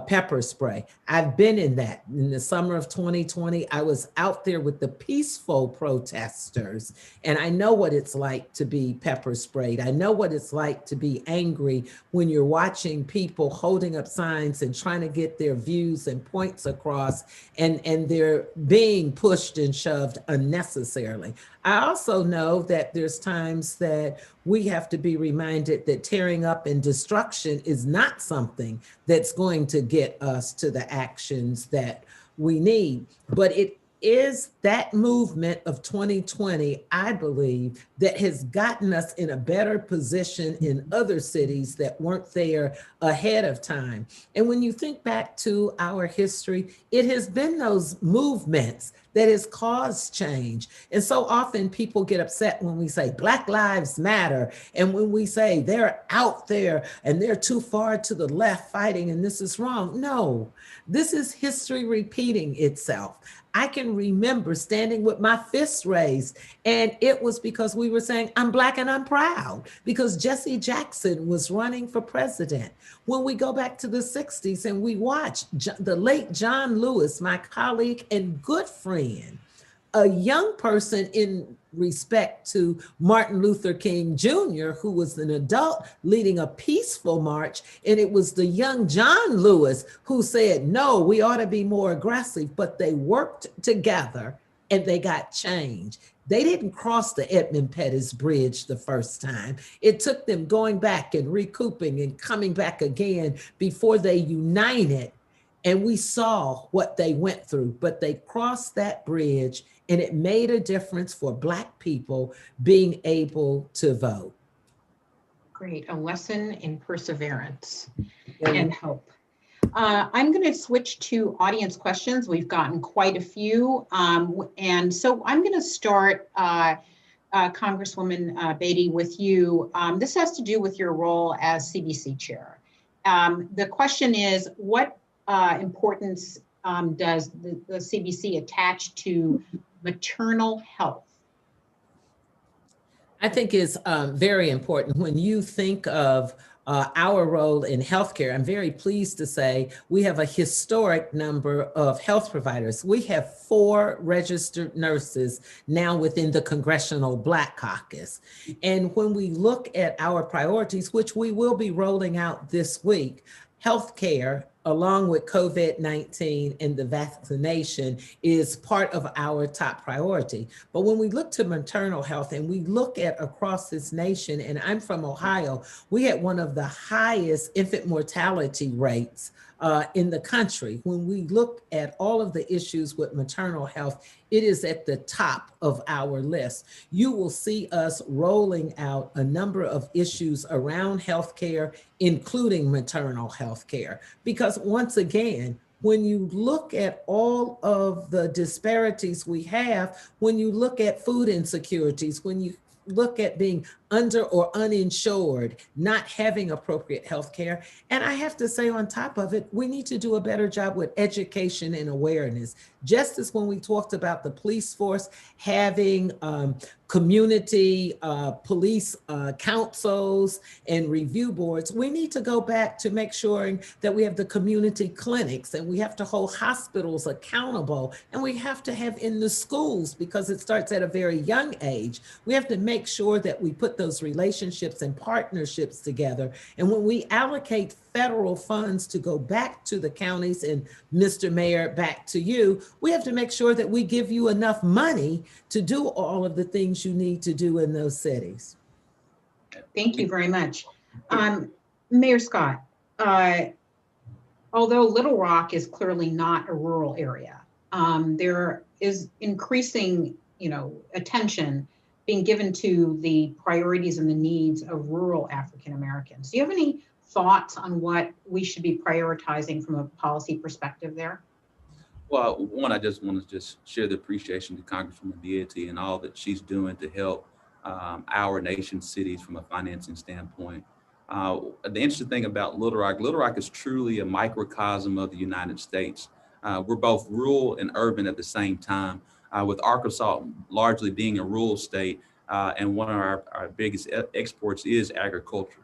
pepper spray. I've been in that. In the summer of 2020, I was out there with the peaceful protesters, and I know what it's like to be pepper sprayed. I know what it's like to be angry when you're watching people holding up signs and trying to get their views and points across, and they're being pushed and shoved unnecessarily. I also know that there's times that we have to be reminded that tearing up and destruction is not something that's going to get us to the actions that we need. But it is that movement of 2020, I believe, that has gotten us in a better position in other cities that weren't there ahead of time. And when you think back to our history, it has been those movements that has caused change. And so often people get upset when we say Black Lives Matter, and when we say they're out there and they're too far to the left fighting and this is wrong. No, this is history repeating itself. I can remember standing with my fists raised, and it was because we were saying, I'm Black and I'm proud, because Jesse Jackson was running for president. When we go back to the 60s and we watch the late John Lewis, my colleague and good friend, a young person in respect to Martin Luther King Jr., who was an adult leading a peaceful march. And it was the young John Lewis who said, no, we ought to be more aggressive, but they worked together and they got change. They didn't cross the Edmund Pettus Bridge the first time. It took them going back and recouping and coming back again before they united. And we saw what they went through, but they crossed that bridge, and it made a difference for Black people being able to vote. Great, a lesson in perseverance and hope. I'm going to switch to audience questions. We've gotten quite a few. And so I'm going to start, Congresswoman Beatty, with you. This has to do with your role as CBC chair. The question is, what importance does the CBC attach to maternal health? I think it's very important when you think of our role in healthcare, I'm very pleased to say we have a historic number of health providers. We have 4 registered nurses now within the Congressional Black Caucus. And when we look at our priorities, which we will be rolling out this week, healthcare, along with COVID-19 and the vaccination, is part of our top priority. But when we look to maternal health and we look at across this nation, and I'm from Ohio, we had one of the highest infant mortality rates in the country. When we look at all of the issues with maternal health, it is at the top of our list. You will see us rolling out a number of issues around healthcare, including maternal healthcare, because once again, when you look at all of the disparities we have, when you look at food insecurities, when you look at being under or uninsured, not having appropriate health care. And I have to say on top of it, we need to do a better job with education and awareness. Just as when we talked about the police force having community police councils and review boards, we need to go back to make sure that we have the community clinics, and we have to hold hospitals accountable, and we have to have in the schools, because it starts at a very young age. We have to make sure that we put those relationships and partnerships together. And when we allocate federal funds to go back to the counties, and Mr. Mayor, back to you, we have to make sure that we give you enough money to do all of the things you need to do in those cities. Thank you very much. Mayor Scott, although Little Rock is clearly not a rural area, there is increasing, attention being given to the priorities and the needs of rural African Americans. Do you have any thoughts on what we should be prioritizing from a policy perspective there? Well, one, I just want to share the appreciation to Congresswoman Beatty and all that she's doing to help our nation's cities from a financing standpoint. The interesting thing about Little Rock is truly a microcosm of the United States. We're both rural and urban at the same time, with Arkansas largely being a rural state, and one of our biggest exports is agriculture.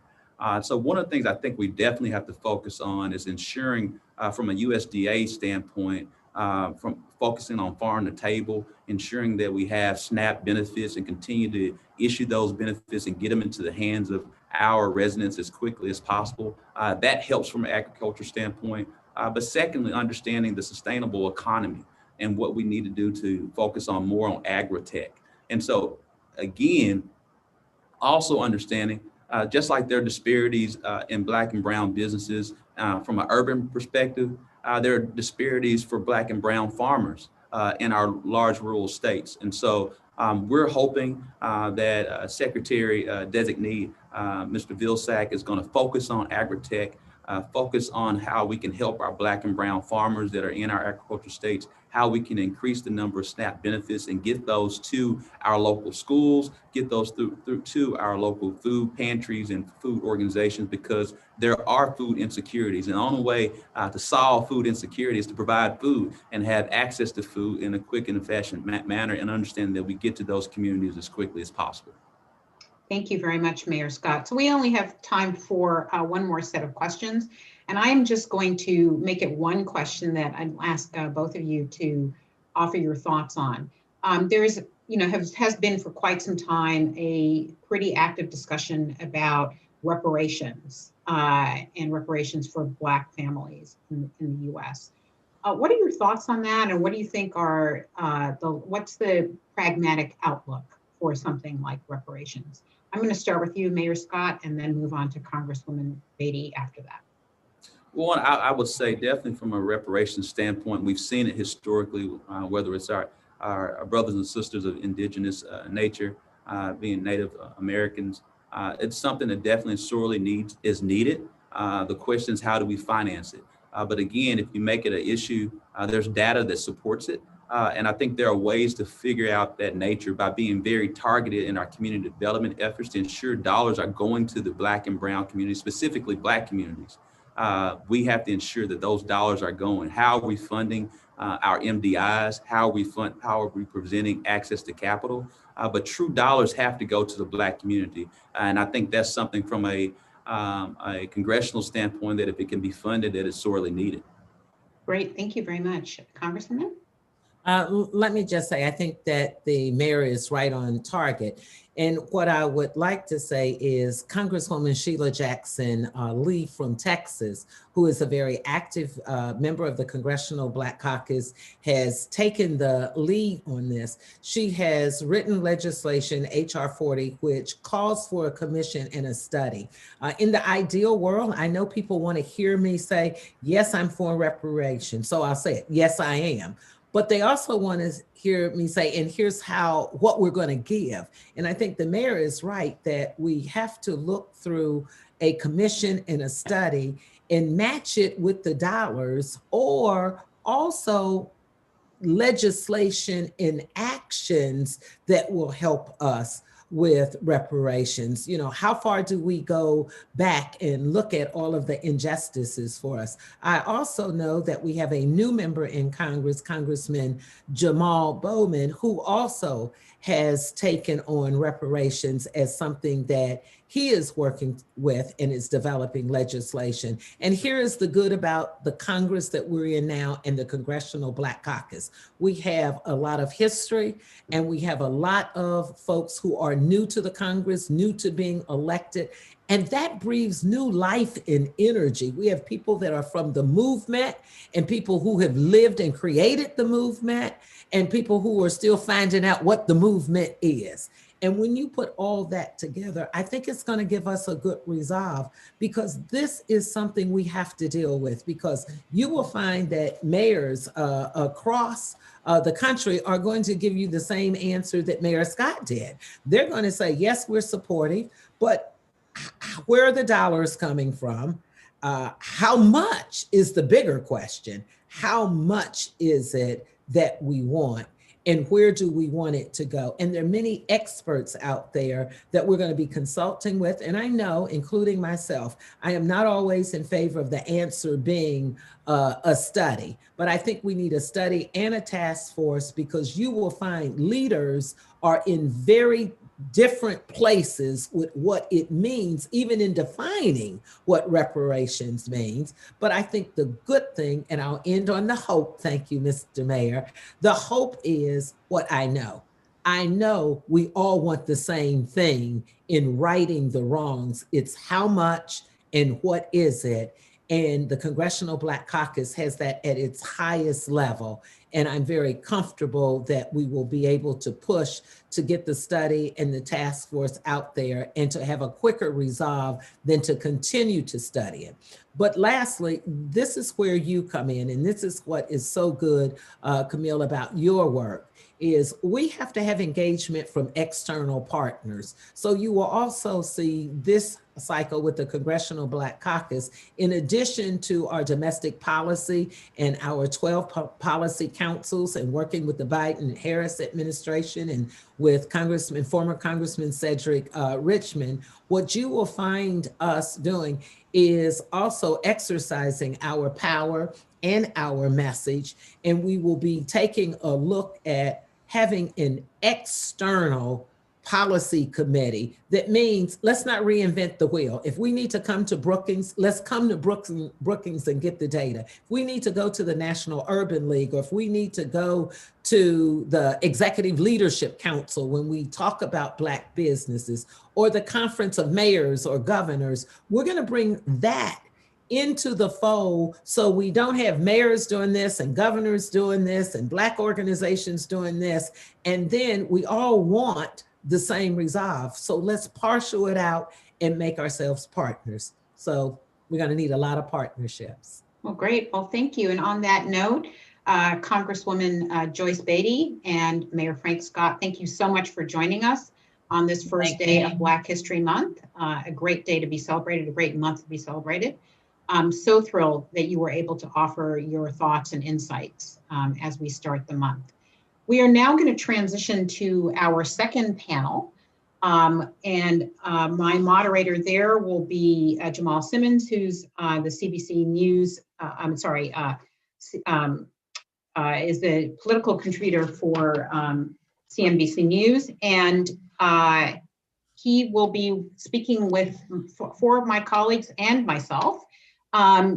So one of the things I think we definitely have to focus on is ensuring from a USDA standpoint, from focusing on farm to table, ensuring that we have SNAP benefits and continue to issue those benefits and get them into the hands of our residents as quickly as possible. That helps from an agriculture standpoint. But secondly, understanding the sustainable economy and what we need to do to focus on more on agri-tech. And so again, also understanding just like there are disparities in Black and brown businesses from an urban perspective, there are disparities for Black and brown farmers in our large rural states. And so we're hoping that Secretary Designee Mr. Vilsack is going to focus on agri-tech, focus on how we can help our Black and brown farmers that are in our agricultural states, how we can increase the number of SNAP benefits and get those to our local schools, get those through to our local food pantries and food organizations, because there are food insecurities. And the only way to solve food insecurity is to provide food and have access to food in a quick and efficient manner, and understand that we get to those communities as quickly as possible. Thank you very much, Mayor Scott. So we only have time for one more set of questions. And I'm just going to make it one question that I'd ask both of you to offer your thoughts on. There's, has been for quite some time a pretty active discussion about reparations and reparations for Black families in the U.S. What are your thoughts on that, and what do you think are what's the pragmatic outlook for something like reparations? I'm going to start with you, Mayor Scott, and then move on to Congresswoman Beatty after that. Well, I would say definitely from a reparations standpoint, we've seen it historically, whether it's our brothers and sisters of indigenous nature, being Native Americans. It's something that definitely sorely is needed. The question is, how do we finance it? But again, if you make it an issue, there's data that supports it. And I think there are ways to figure out that nature by being very targeted in our community development efforts to ensure dollars are going to the Black and brown communities, specifically Black communities. We have to ensure that those dollars are going. How are we funding our MDIs? How are we presenting access to capital? But true dollars have to go to the Black community. And I think that's something from a a congressional standpoint that if it can be funded, that is sorely needed. Great, thank you very much. Congresswoman? Let me just say, I think that the mayor is right on target. And what I would like to say is Congresswoman Sheila Jackson Lee from Texas, who is a very active member of the Congressional Black Caucus, has taken the lead on this. She has written legislation, HR 40, which calls for a commission and a study. In the ideal world, I know people want to hear me say, yes, I'm for reparations. So I'll say it, yes, I am. But they also want to hear me say, and here's what we're going to give. And I think the mayor is right that we have to look through a commission and a study and match it with the dollars, or also legislation and actions that will help us with reparations. You know, how far do we go back and look at all of the injustices for us? I also know that we have a new member in Congress, Congressman Jamal Bowman, who also has taken on reparations as something that he is working with and is developing legislation. And here is the good about the Congress that we're in now and the Congressional Black Caucus. We have a lot of history, and we have a lot of folks who are new to the Congress, new to being elected, and that breathes new life and energy. We have people that are from the movement, and people who have lived and created the movement, and people who are still finding out what the movement is. And when you put all that together, I think it's going to give us a good resolve, because this is something we have to deal with, because you will find that mayors across the country are going to give you the same answer that Mayor Scott did. They're going to say, yes, we're supportive, but where are the dollars coming from? How much is the bigger question? How much is it that we want? And where do we want it to go? And there are many experts out there that we're going to be consulting with. And I know, including myself, I am not always in favor of the answer being a study, but I think we need a study and a task force, because you will find leaders are in very different places with what it means, even in defining what reparations means. But I think the good thing, and I'll end on the hope, thank you, Mr. Mayor, the hope is what I know. I know we all want the same thing in righting the wrongs. It's how much and what is it? And the Congressional Black Caucus has that at its highest level. And I'm very comfortable that we will be able to push to get the study and the task force out there, and to have a quicker resolve than to continue to study it. But lastly, this is where you come in, and this is what is so good, Camille, about your work, is we have to have engagement from external partners. So you will also see this cycle with the Congressional Black Caucus, in addition to our domestic policy and our 12 policy councils, and working with the Biden-Harris administration and with former Congressman Cedric Richmond, what you will find us doing is also exercising our power and our message. And we will be taking a look at having an external policy committee. That means let's not reinvent the wheel. If we need to come to Brookings, let's come to Brookings and get the data. If we need to go to the National Urban League, or if we need to go to the Executive Leadership Council when we talk about Black businesses, or the Conference of Mayors or Governors, we're going to bring that into the fold, so we don't have mayors doing this and governors doing this and Black organizations doing this, and then we all want the same resolve. So let's parcel it out and make ourselves partners. So we're going to need a lot of partnerships. Well, great. Well, thank you. And on that note, Congresswoman Joyce Beatty and Mayor Frank Scott, thank you so much for joining us on this first day of Black History Month. A great day to be celebrated, a great month to be celebrated. I'm so thrilled that you were able to offer your thoughts and insights as we start the month. We are now going to transition to our second panel. My moderator there will be Jamal Simmons, who's the CBC News, is the political contributor for CNBC News. And he will be speaking with four of my colleagues and myself.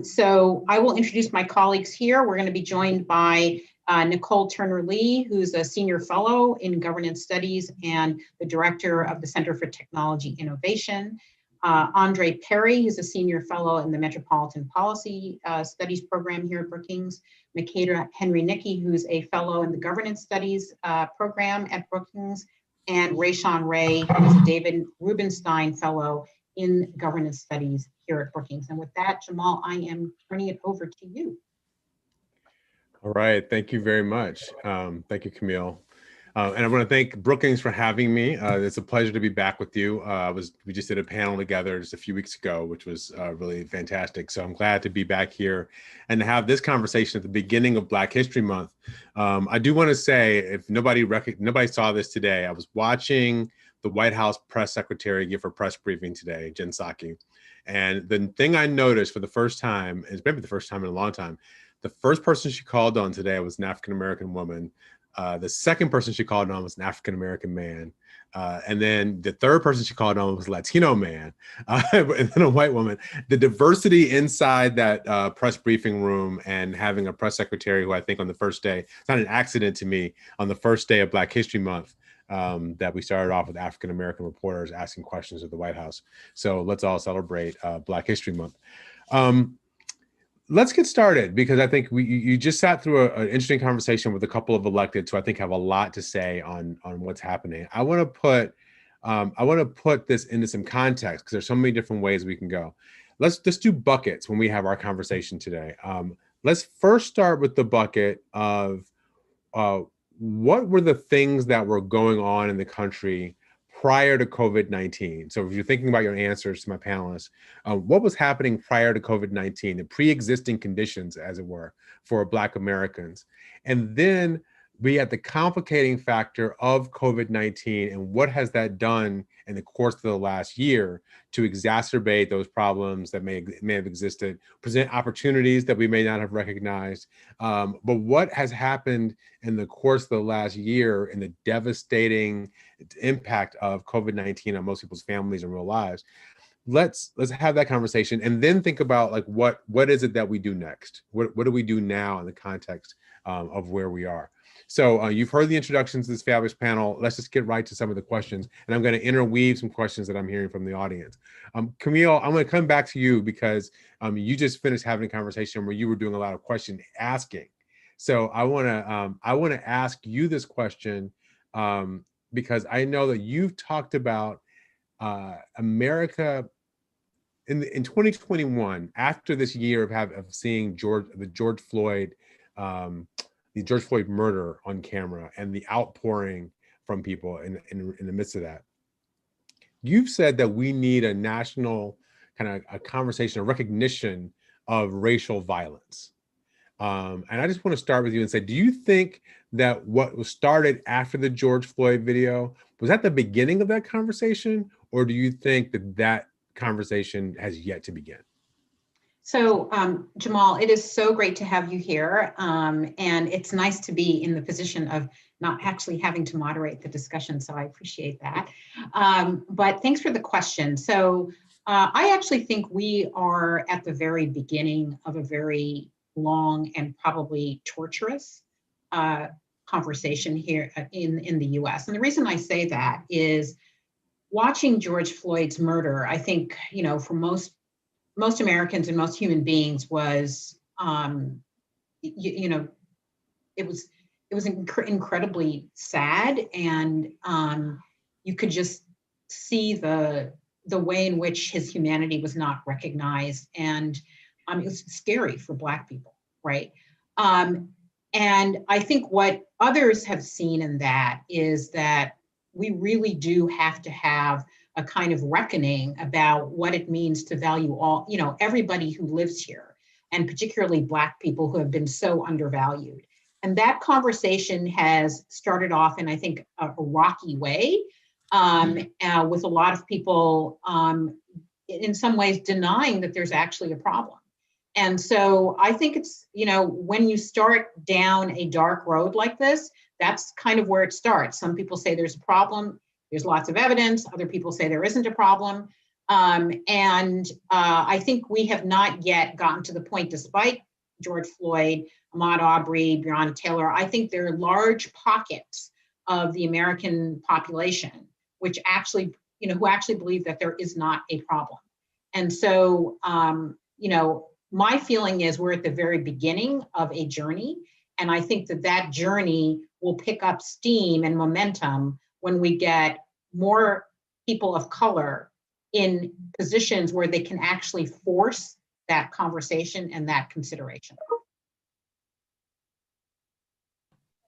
So I will introduce my colleagues here. We're going to be joined by Nicole Turner-Lee, who's a senior fellow in governance studies and the director of the Center for Technology Innovation. Andre Perry, who's a senior fellow in the Metropolitan Policy Studies program here at Brookings. Makeda Henry-Nicky, who's a fellow in the Governance Studies program at Brookings. And Rayshawn Ray, who's a David Rubenstein fellow in Governance Studies here at Brookings. And with that, Jamal, I am turning it over to you. All right, thank you very much. Thank you, Camille. And I want to thank Brookings for having me. It's a pleasure to be back with you. We just did a panel together just a few weeks ago, which was really fantastic. So I'm glad to be back here and to have this conversation at the beginning of Black History Month. I do want to say, if nobody saw this today, I was watching the White House press secretary give her press briefing today, Jen Psaki. And the thing I noticed for the first time, is maybe the first time in a long time, the first person she called on today was an African-American woman. The second person she called on was an African-American man. And then the third person she called on was a Latino man, and then a white woman. The diversity inside that press briefing room and having a press secretary who I think on the first day, it's not an accident to me, on the first day of Black History Month, that we started off with African-American reporters asking questions at the White House. So let's all celebrate Black History Month. Let's get started, because I think you just sat through an interesting conversation with a couple of electeds who I think have a lot to say on what's happening. I want to put this into some context, because there's so many different ways we can go. Let's just do buckets when we have our conversation today. Let's first start with the bucket of what were the things that were going on in the country prior to COVID-19. So if you're thinking about your answers to my panelists, what was happening prior to COVID-19, the pre-existing conditions, as it were, for Black Americans? And then we had the complicating factor of COVID-19 and what has that done in the course of the last year to exacerbate those problems that may have existed, present opportunities that we may not have recognized. But what has happened in the course of the last year and the devastating impact of COVID-19 on most people's families and real lives? Let's have that conversation and then think about, like, what is it that we do next? What do we do now in the context of where we are? So you've heard the introductions to this fabulous panel. Let's just get right to some of the questions. And I'm going to interweave some questions that I'm hearing from the audience. Camille, I'm going to come back to you, because you just finished having a conversation where you were doing a lot of question asking. So I want to ask you this question, because I know that you've talked about America in 2021, after this year of seeing the George Floyd murder on camera and the outpouring from people in the midst of that. You've said that we need a national kind of a conversation, a recognition of racial violence. And I just want to start with you and say, do you think that what was started after the George Floyd video, was that the beginning of that conversation? Or do you think that conversation has yet to begin? So Jamal, it is so great to have you here. And it's nice to be in the position of not actually having to moderate the discussion. So I appreciate that. But thanks for the question. So I actually think we are at the very beginning of a very long and probably torturous conversation here in the US. And the reason I say that is watching George Floyd's murder, I think, for most Americans and most human beings was, it was incredibly sad, and you could just see the way in which his humanity was not recognized, and it was scary for Black people, right? And I think what others have seen in that is that we really do have to have a kind of reckoning about what it means to value all, everybody who lives here, and particularly Black people who have been so undervalued. And that conversation has started off in, I think, a rocky way, with a lot of people in some ways denying that there's actually a problem. And so I think it's, when you start down a dark road like this, that's kind of where it starts. Some people say there's a problem. there's lots of evidence. Other people say there isn't a problem. I think we have not yet gotten to the point, despite George Floyd, Ahmaud Arbery, Breonna Taylor, I think there are large pockets of the American population which actually, who actually believe that there is not a problem. And so, my feeling is we're at the very beginning of a journey. And I think that journey will pick up steam and momentum when we get more people of color in positions where they can actually force that conversation and that consideration.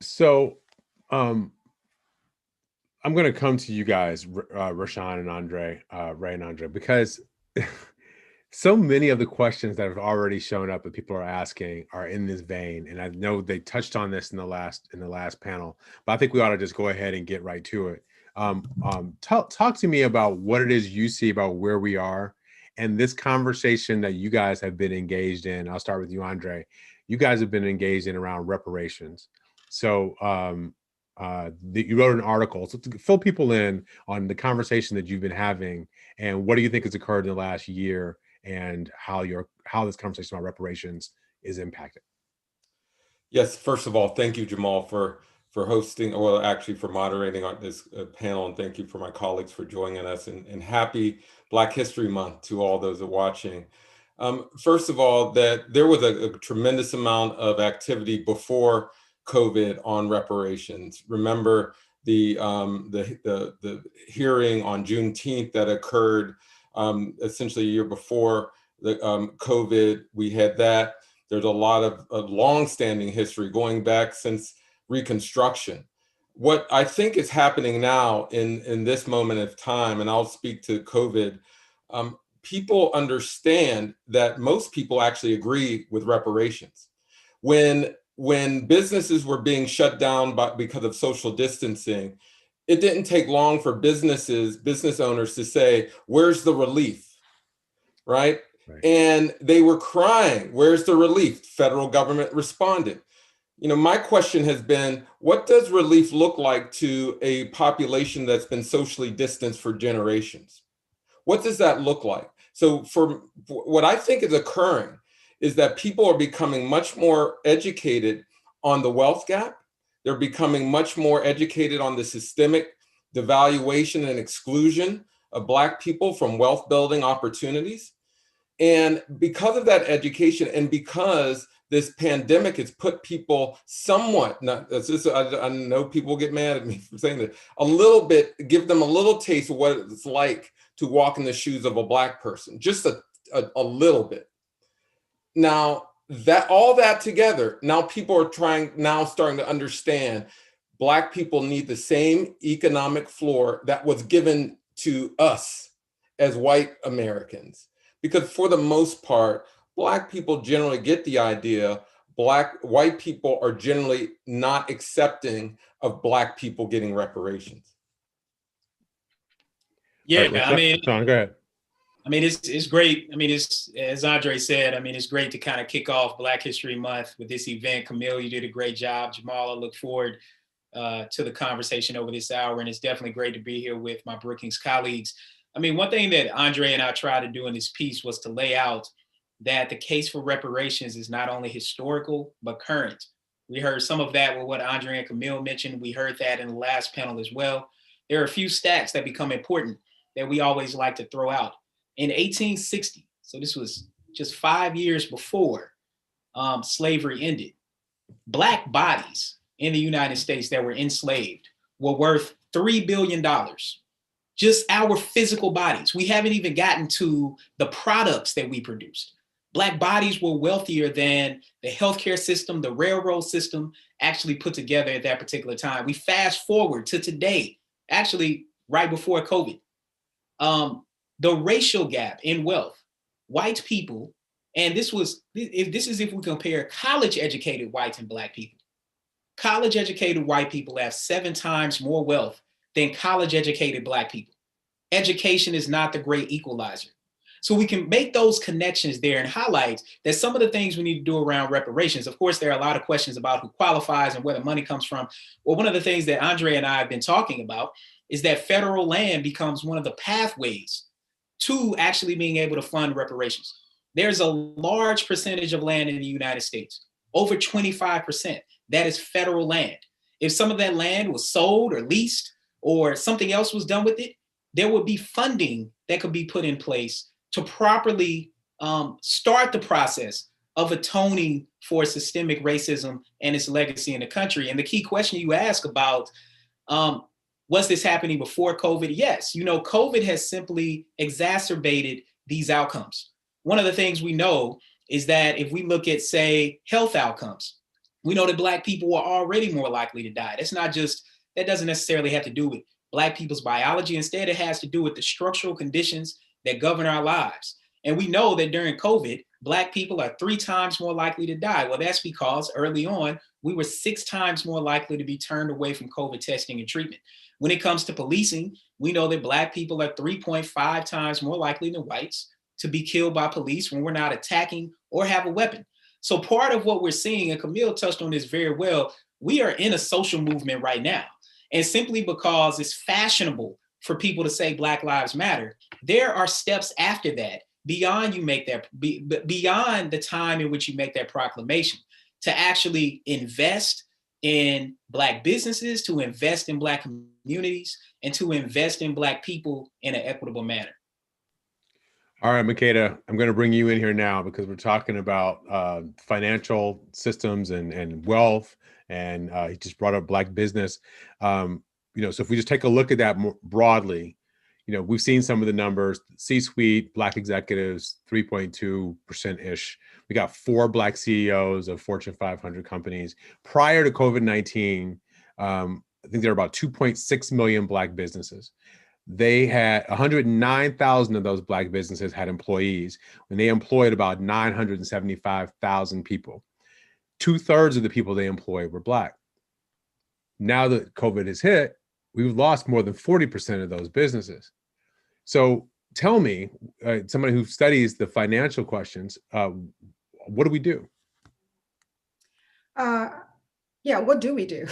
So I'm going to come to you guys, Rashawn and Andre, Ray and Andre, because so many of the questions that have already shown up that people are asking are in this vein. And I know they touched on this in the last panel, but I think we ought to just go ahead and get right to it. Talk to me about what it is you see about where we are and this conversation that you guys have been engaged in. I'll start with you, Andre. You guys have been engaged in around reparations. So you wrote an article, so to fill people in on the conversation that you've been having and what do you think has occurred in the last year and how this conversation about reparations is impacted. Yes, first of all, thank you, Jamal, for hosting, well, actually for moderating on this panel, and thank you for my colleagues for joining us, and happy Black History Month to all those watching. First of all, that there was a tremendous amount of activity before COVID on reparations. Remember the hearing on Juneteenth that occurred essentially a year before the COVID. We had that. There's a lot of long-standing history going back since Reconstruction. What I think is happening now in this moment of time, and I'll speak to COVID, people understand that most people actually agree with reparations. When businesses were being shut down because of social distancing, it didn't take long for business owners to say, where's the relief, right? And they were crying, where's the relief? Federal government responded. My question has been, what does relief look like to a population that's been socially distanced for generations? What does that look like? So for what I think is occurring is that people are becoming much more educated on the wealth gap. They're becoming much more educated on the systemic devaluation and exclusion of Black people from wealth building opportunities. And because of that education, and because this pandemic has put people somewhat, I know people get mad at me for saying that, a little bit, give them a little taste of what it's like to walk in the shoes of a Black person, just a little bit. Now, all that together, now people are starting to understand Black people need the same economic floor that was given to us as white Americans. Because for the most part, Black people generally get the idea white people are generally not accepting of Black people getting reparations. Yeah, I mean, Sean, go ahead. I mean, it's great. I mean, it's, as Andre said, I mean, it's great to kind of kick off Black History Month with this event. Camille, you did a great job. Jamal, I look forward to the conversation over this hour. And it's definitely great to be here with my Brookings colleagues. I mean, one thing that Andre and I tried to do in this piece was to lay out that the case for reparations is not only historical, but current. We heard some of that with what Andre and Camille mentioned. We heard that in the last panel as well. There are a few stats that become important that we always like to throw out. In 1860, so this was just 5 years before slavery ended, Black bodies in the United States that were enslaved were worth $3 billion. Just our physical bodies. We haven't even gotten to the products that we produced. Black bodies were wealthier than the healthcare system, the railroad system actually put together at that particular time. We fast forward to today, actually right before COVID. The racial gap in wealth, white people, and this is if we compare college educated whites and Black people. College educated white people have 7 times more wealth than college educated Black people. Education is not the great equalizer. So we can make those connections there and highlight that some of the things we need to do around reparations. Of course, there are a lot of questions about who qualifies and where the money comes from. Well, one of the things that Andre and I have been talking about is that federal land becomes one of the pathways to actually being able to fund reparations. There's a large percentage of land in the United States, over 25%, that is federal land. If some of that land was sold or leased or something else was done with it, there would be funding that could be put in place to properly start the process of atoning for systemic racism and its legacy in the country. And the key question you ask about, was this happening before COVID? Yes, COVID has simply exacerbated these outcomes. One of the things we know is that if we look at, say, health outcomes, we know that Black people are already more likely to die. That doesn't necessarily have to do with Black people's biology. Instead, it has to do with the structural conditions that govern our lives. And we know that during COVID, Black people are 3 times more likely to die. Well, that's because early on, we were 6 times more likely to be turned away from COVID testing and treatment. When it comes to policing, we know that Black people are 3.5 times more likely than whites to be killed by police when we're not attacking or have a weapon. So part of what we're seeing, and Camille touched on this very well, we are in a social movement right now. And simply because it's fashionable for people to say Black Lives Matter, there are steps after that beyond beyond the time in which you make that proclamation to actually invest in Black businesses, to invest in Black communities, and to invest in Black people in an equitable manner. All right, Makeda, I'm going to bring you in here now because we're talking about financial systems and wealth, and he just brought up Black business. So if we just take a look at that more broadly, we've seen some of the numbers. C-suite, Black executives, 3.2%-ish. We got 4 Black CEOs of Fortune 500 companies. Prior to COVID-19, I think there were about 2.6 million Black businesses. They had 109,000 of those Black businesses had employees, and they employed about 975,000 people. 2/3 of the people they employed were Black. Now that COVID has hit, we've lost more than 40% of those businesses. So tell me, somebody who studies the financial questions, what do we do? What do we do?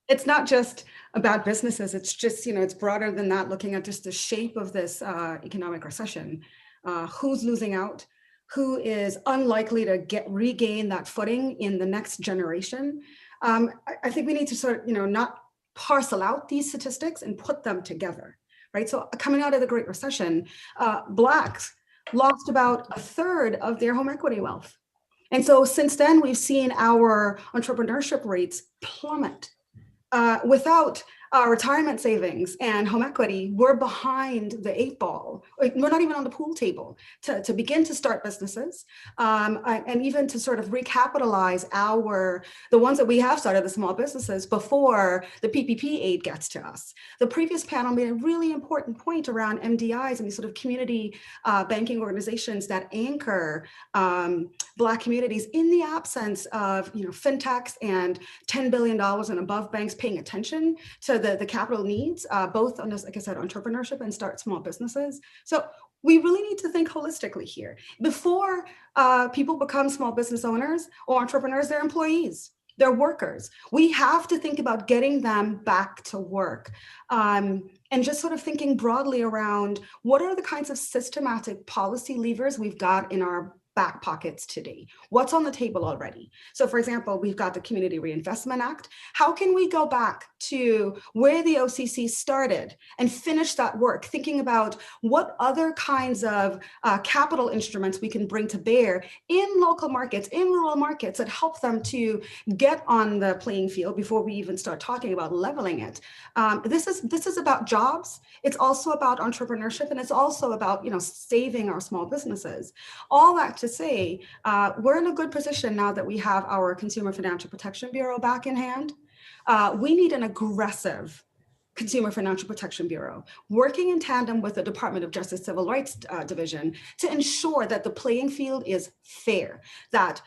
It's not just about businesses. It's just, it's broader than that, looking at just the shape of this economic recession. Who's losing out? Who is unlikely to regain that footing in the next generation? I think we need to sort of, not parcel out these statistics and put them together, right? So coming out of the Great Recession, Blacks lost about 1/3 of their home equity wealth. And so since then, we've seen our entrepreneurship rates plummet. Without retirement savings and home equity, we're behind the 8 ball. We're not even on the pool table to begin to start businesses and even to sort of recapitalize the ones that we have started, the small businesses, before the PPP aid gets to us. The previous panel made a really important point around MDIs and these sort of community banking organizations that anchor Black communities in the absence of fintechs and $10 billion and above banks paying attention to the capital needs, both on this, like I said, entrepreneurship and start small businesses. So we really need to think holistically here. Before people become small business owners or entrepreneurs, they're employees, they're workers. We have to think about getting them back to work and just sort of thinking broadly around what are the kinds of systematic policy levers we've got in our back pockets today? What's on the table already? So for example, we've got the Community Reinvestment Act. How can we go back to where the OCC started and finish that work, thinking about what other kinds of capital instruments we can bring to bear in local markets, in rural markets, that help them to get on the playing field before we even start talking about leveling it. This is about jobs. It's also about entrepreneurship, and it's also about saving our small businesses. All that to say, we're in a good position now that we have our Consumer Financial Protection Bureau back in hand. We need an aggressive Consumer Financial Protection Bureau, working in tandem with the Department of Justice Civil Rights Division to ensure that the playing field is fair, that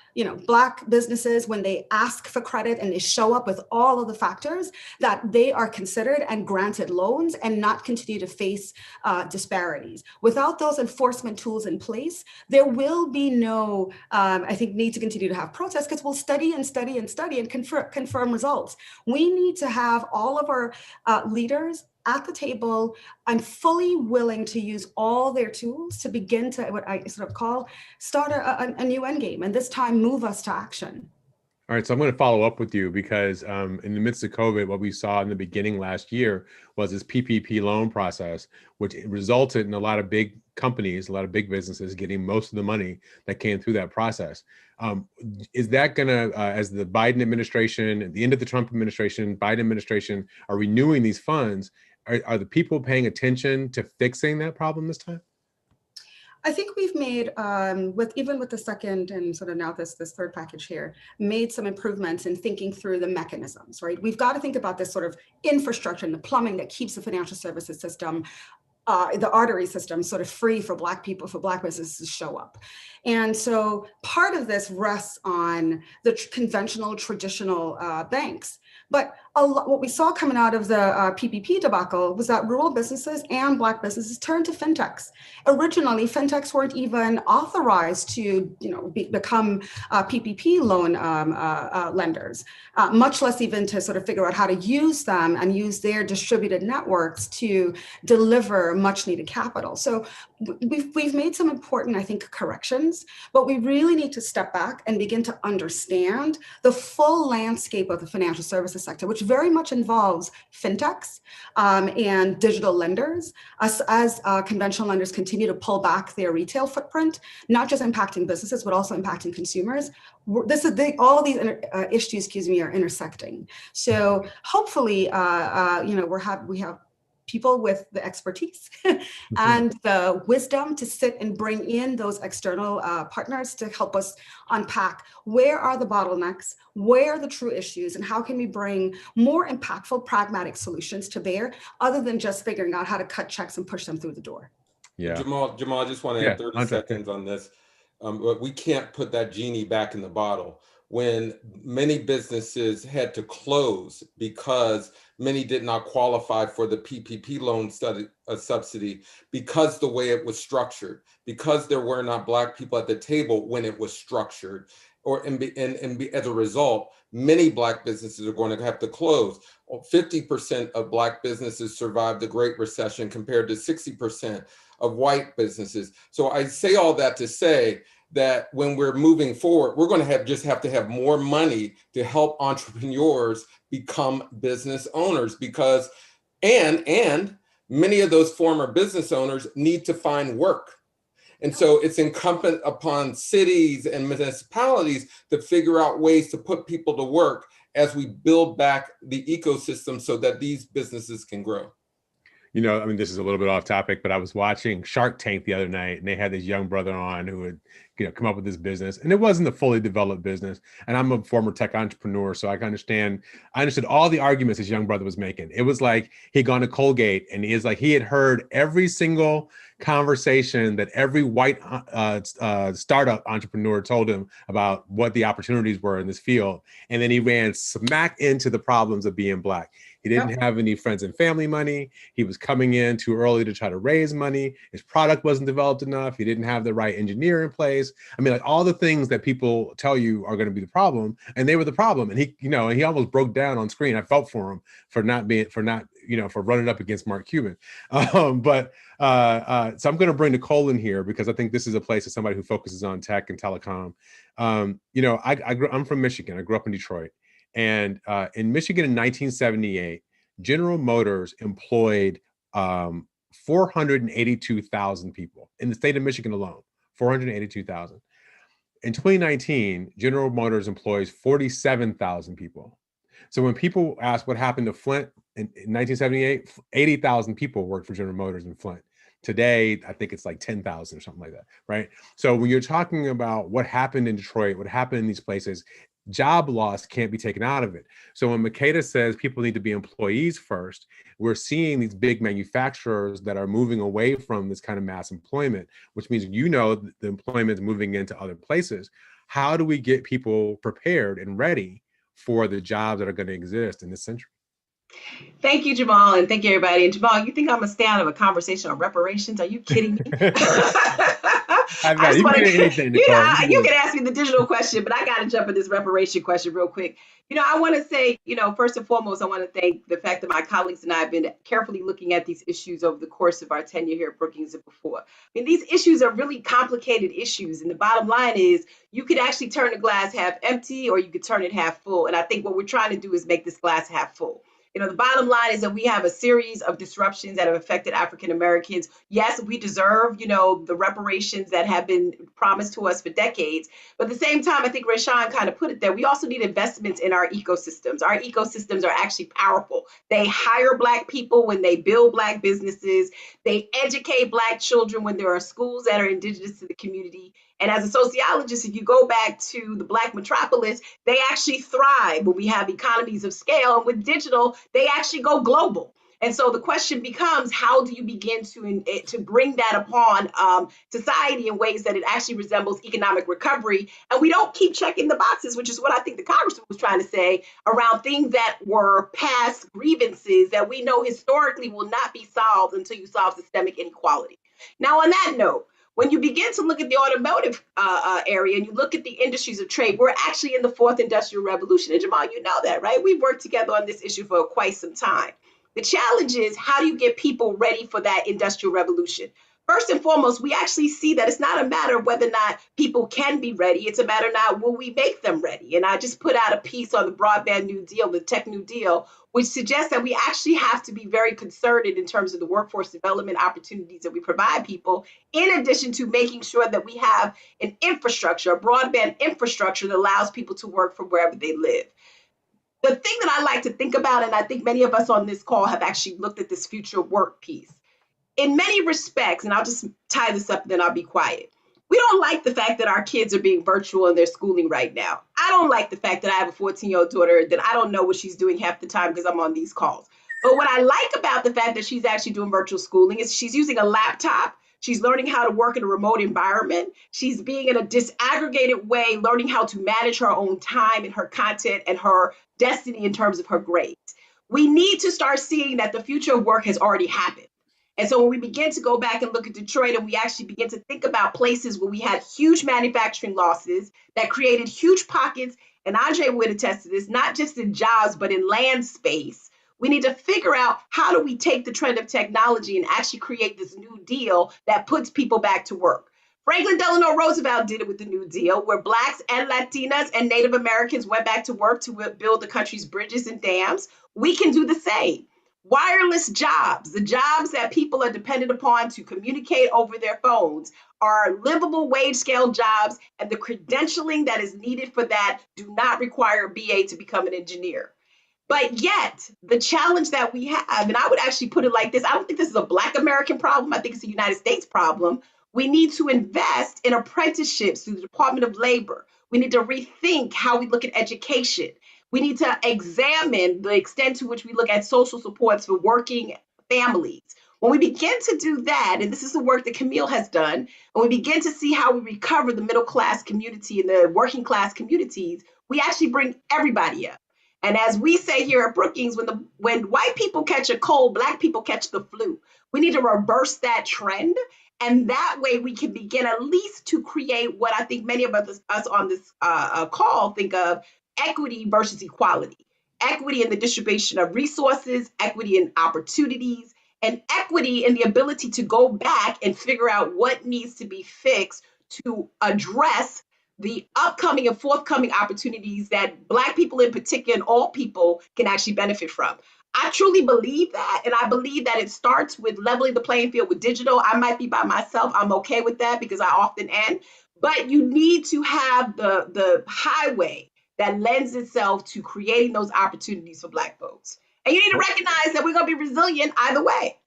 Black businesses, when they ask for credit and they show up with all of the factors, that they are considered and granted loans and not continue to face disparities. Without those enforcement tools in place, there will be no, I think, need to continue to have protests, because we'll study and study and study and confirm results. We need to have all of our leaders at the table and fully willing to use all their tools to begin to, what I sort of call, start a new endgame, and this time move us to action. All right, so I'm going to follow up with you because in the midst of COVID, what we saw in the beginning last year was this PPP loan process, which resulted in a lot of big companies, a lot of big businesses getting most of the money that came through that process. Is that going to, as the Biden administration, at the end of the Trump administration, Biden administration are renewing these funds, are the people paying attention to fixing that problem this time? I think we've made, with the second and sort of now this third package here, made some improvements in thinking through the mechanisms, right? We've got to think about this sort of infrastructure and the plumbing that keeps the financial services system, the artery system, sort of free for Black people, for Black businesses to show up. And so part of this rests on the conventional, traditional banks. But what we saw coming out of the PPP debacle was that rural businesses and Black businesses turned to fintechs. Originally, fintechs weren't even authorized to, become PPP loan lenders, much less even to sort of figure out how to use them and use their distributed networks to deliver much needed capital. So we've made some important, I think, corrections, but we really need to step back and begin to understand the full landscape of the financial services sector, which very much involves fintechs and digital lenders as conventional lenders continue to pull back their retail footprint, not just impacting businesses, but also impacting consumers. All of these issues, are intersecting. So hopefully, we have people with the expertise and the wisdom to sit and bring in those external partners to help us unpack where are the bottlenecks, where are the true issues, and how can we bring more impactful, pragmatic solutions to bear, other than just figuring out how to cut checks and push them through the door. Yeah, Jamal, I just want to add 30 seconds on this. But we can't put that genie back in the bottle. When many businesses had to close because many did not qualify for the PPP loan subsidy because the way it was structured, because there were not Black people at the table when it was structured, as a result, many Black businesses are going to have to close. 50% of Black businesses survived the Great Recession compared to 60% of white businesses. So I say all that to say that when we're moving forward, we're going to have to have more money to help entrepreneurs become business owners, because and many of those former business owners need to find work. And so it's incumbent upon cities and municipalities to figure out ways to put people to work as we build back the ecosystem so that these businesses can grow. This is a little bit off topic, but I was watching Shark Tank the other night, and they had this young brother on who had, come up with this business, and it wasn't a fully developed business. And I'm a former tech entrepreneur, so I understood all the arguments this young brother was making. It was like he'd gone to Colgate, and he had heard every single conversation that every white startup entrepreneur told him about what the opportunities were in this field, and then he ran smack into the problems of being Black. He didn't have any friends and family money. He was coming in too early to try to raise money. His product wasn't developed enough. He didn't have the right engineer in place. All the things that people tell you are going to be the problem, and they were the problem. And he almost broke down on screen. I felt for him for running up against Mark Cuban. So I'm going to bring Nicole in here because I think this is a place of somebody who focuses on tech and telecom. I'm from Michigan. I grew up in Detroit. And in Michigan in 1978, General Motors employed 482,000 people in the state of Michigan alone, 482,000. In 2019, General Motors employs 47,000 people. So when people ask what happened to Flint in 1978, 80,000 people worked for General Motors in Flint. Today, I think it's like 10,000 or something like that, right? So when you're talking about what happened in Detroit, what happened in these places, job loss can't be taken out of it. So when Makeda says people need to be employees first, we're seeing these big manufacturers that are moving away from this kind of mass employment, which means the employment is moving into other places. How do we get people prepared and ready for the jobs that are going to exist in this century? Thank you, Jamal, and thank you, everybody. And Jamal, you think I'm gonna stay out of a conversation on reparations? Are you kidding me? I bet. just You want can to, get anything, Nicole. you can ask me the digital question, but I got to jump in this reparation question real quick. I want to say, first and foremost, I want to thank the fact that my colleagues and I have been carefully looking at these issues over the course of our tenure here at Brookings and before. I mean, these issues are really complicated issues. And the bottom line is you could actually turn the glass half empty or you could turn it half full. And I think what we're trying to do is make this glass half full. The bottom line is that we have a series of disruptions that have affected African Americans. Yes, we deserve, the reparations that have been promised to us for decades. But at the same time, I think Rashawn kind of put it there. We also need investments in our ecosystems. Our ecosystems are actually powerful. They hire Black people when they build Black businesses. They educate Black children when there are schools that are indigenous to the community. And as a sociologist, if you go back to the Black metropolis, they actually thrive when we have economies of scale. And with digital, they actually go global. And so the question becomes, how do you begin to bring that upon society in ways that it actually resembles economic recovery? And we don't keep checking the boxes, which is what I think the congressman was trying to say, around things that were past grievances that we know historically will not be solved until you solve systemic inequality. Now, on that note, when you begin to look at the automotive area and you look at the industries of trade, we're actually in the fourth industrial revolution. And Jamal, you know that, right? We've worked together on this issue for quite some time. The challenge is, how do you get people ready for that industrial revolution? First and foremost, we actually see that it's not a matter of whether or not people can be ready. It's a matter of not will we make them ready. And I just put out a piece on the broadband New Deal, the tech New Deal, which suggests that we actually have to be very concerted in terms of the workforce development opportunities that we provide people, in addition to making sure that we have an infrastructure, a broadband infrastructure that allows people to work from wherever they live. The thing that I like to think about, and I think many of us on this call have actually looked at this future work piece. In many respects, and I'll just tie this up, then I'll be quiet. We don't like the fact that our kids are being virtual in their schooling right now. I don't like the fact that I have a 14-year-old daughter that I don't know what she's doing half the time because I'm on these calls. But what I like about the fact that she's actually doing virtual schooling is she's using a laptop. She's learning how to work in a remote environment. She's being in a disaggregated way, learning how to manage her own time and her content and her destiny in terms of her grades. We need to start seeing that the future of work has already happened. And so when we begin to go back and look at Detroit and we actually begin to think about places where we had huge manufacturing losses that created huge pockets, and Andre would attest to this, not just in jobs, but in land space, we need to figure out how do we take the trend of technology and actually create this new deal that puts people back to work. Franklin Delano Roosevelt did it with the New Deal, where Blacks and Latinas and Native Americans went back to work to build the country's bridges and dams. We can do the same. Wireless jobs, the jobs that people are dependent upon to communicate over their phones, are livable wage scale jobs, and the credentialing that is needed for that do not require a BA to become an engineer. But yet, the challenge that we have, and I would actually put it like this, I don't think this is a Black American problem, I think it's a United States problem. We need to invest in apprenticeships through the Department of Labor. We need to rethink how we look at education. We need to examine the extent to which we look at social supports for working families. When we begin to do that, and this is the work that Camille has done, and we begin to see how we recover the middle class community and the working class communities, we actually bring everybody up. And as we say here at Brookings, when white people catch a cold, Black people catch the flu. We need to reverse that trend. And that way we can begin at least to create what I think many of us on this call think of: equity versus equality. Equity in the distribution of resources, equity in opportunities, and equity in the ability to go back and figure out what needs to be fixed to address the upcoming and forthcoming opportunities that Black people in particular and all people can actually benefit from. I truly believe that, and I believe that it starts with leveling the playing field with digital. I might be by myself. I'm okay with that because I often am. But you need to have the highway that lends itself to creating those opportunities for Black folks. And you need to recognize that we're going to be resilient either way.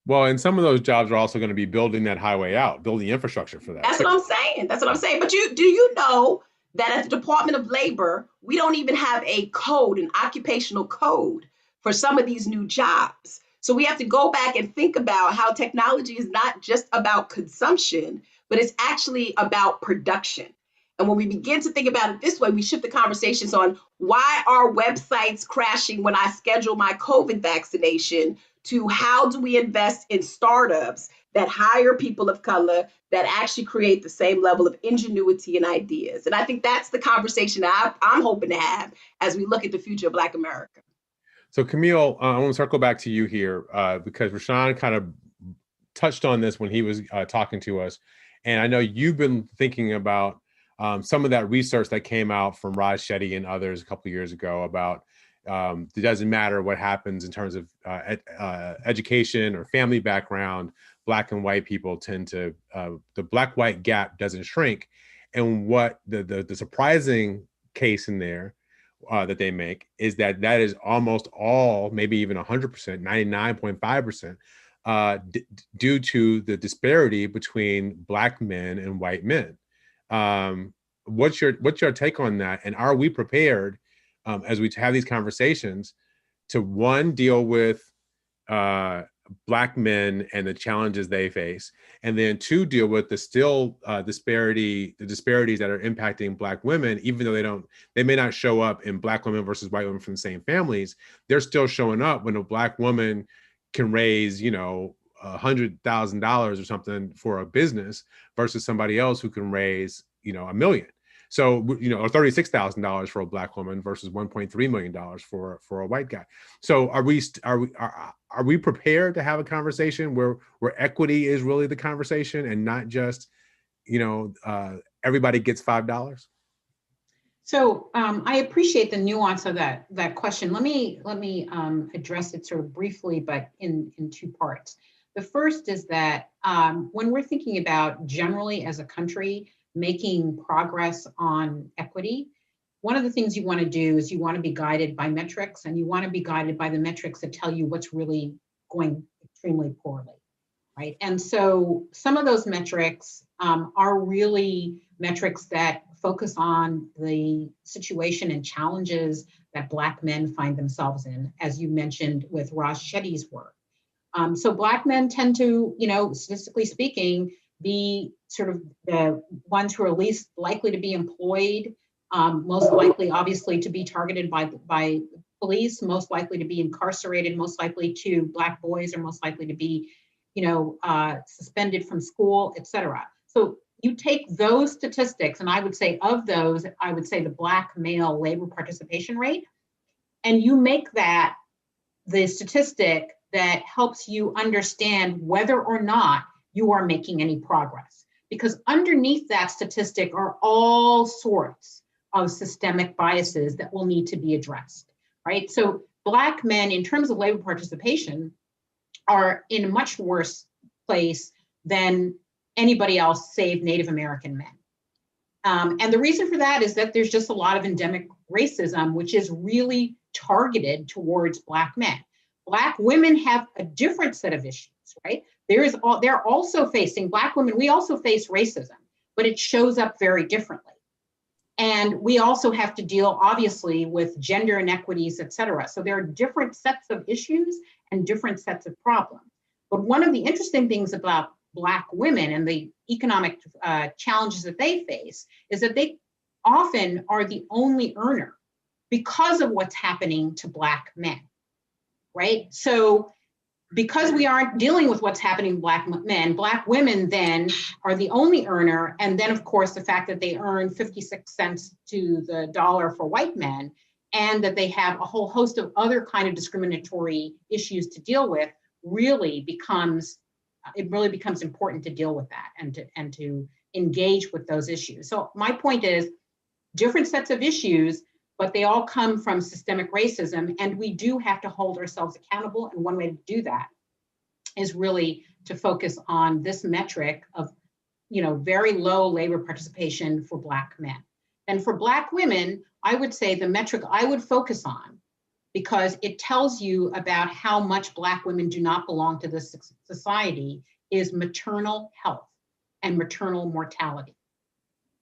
Well, and some of those jobs are also going to be building that highway out, building infrastructure for that. That's what I'm saying. That's what I'm saying. But do you know that at the Department of Labor, we don't even have a code, an occupational code for some of these new jobs. So we have to go back and think about how technology is not just about consumption, but it's actually about production. And when we begin to think about it this way, we shift the conversations on why are websites crashing when I schedule my COVID vaccination to how do we invest in startups that hire people of color that actually create the same level of ingenuity and ideas. And I think that's the conversation that I'm hoping to have as we look at the future of Black America. So Camille, I want to circle back to you here because Rashawn kind of touched on this when he was talking to us. And I know you've been thinking about some of that research that came out from Raj Shetty and others a couple of years ago about it doesn't matter what happens in terms of education or family background, Black and white people tend to, the Black-white gap doesn't shrink. And what the surprising case in there that they make is that that is almost all, maybe even 100%, 99.5%, due to the disparity between Black men and white men. What's your take on that? And are we prepared as we have these conversations to, one, deal with Black men and the challenges they face, and then two, deal with the disparities that are impacting Black women, even though they may not show up in Black women versus white women from the same families, they're still showing up when a Black woman can raise, $100,000 or something for a business versus somebody else who can raise, $1 million. So, or $36,000 for a Black woman versus $1.3 million for a white guy. So are we prepared to have a conversation where equity is really the conversation and not just, everybody gets $5? So I appreciate the nuance of that question. Let me address it sort of briefly, but in two parts. The first is that when we're thinking about generally as a country making progress on equity, one of the things you want to do is you want to be guided by metrics, and you want to be guided by the metrics that tell you what's really going extremely poorly, right? And so some of those metrics are really metrics that focus on the situation and challenges that Black men find themselves in, as you mentioned with Raj Shetty's work. So Black men tend to, statistically speaking, be sort of the ones who are least likely to be employed, most likely, obviously, to be targeted by police, most likely to be incarcerated, most likely to Black boys are most likely to be, suspended from school, et cetera. So you take those statistics, and I would say of those, I would say the Black male labor participation rate, and you make that the statistic that helps you understand whether or not you are making any progress. Because underneath that statistic are all sorts of systemic biases that will need to be addressed, right? So Black men, in terms of labor participation, are in a much worse place than anybody else save Native American men. And the reason for that is that there's just a lot of endemic racism, which is really targeted towards Black men. Black women have a different set of issues, right? They're also facing, Black women, we also face racism, but it shows up very differently. And we also have to deal, obviously, with gender inequities, et cetera. So there are different sets of issues and different sets of problems. But one of the interesting things about Black women and the economic challenges that they face is that they often are the only earner because of what's happening to Black men, right? So because we aren't dealing with what's happening to Black men, Black women then are the only earner. And then, of course, the fact that they earn 56 cents to the dollar for white men, and that they have a whole host of other kind of discriminatory issues to deal with, really becomes important to deal with that and to engage with those issues. So my point is, different sets of issues, but they all come from systemic racism, and we do have to hold ourselves accountable. And one way to do that is really to focus on this metric of, very low labor participation for Black men. And for Black women, I would say the metric I would focus on, because it tells you about how much Black women do not belong to this society, is maternal health and maternal mortality.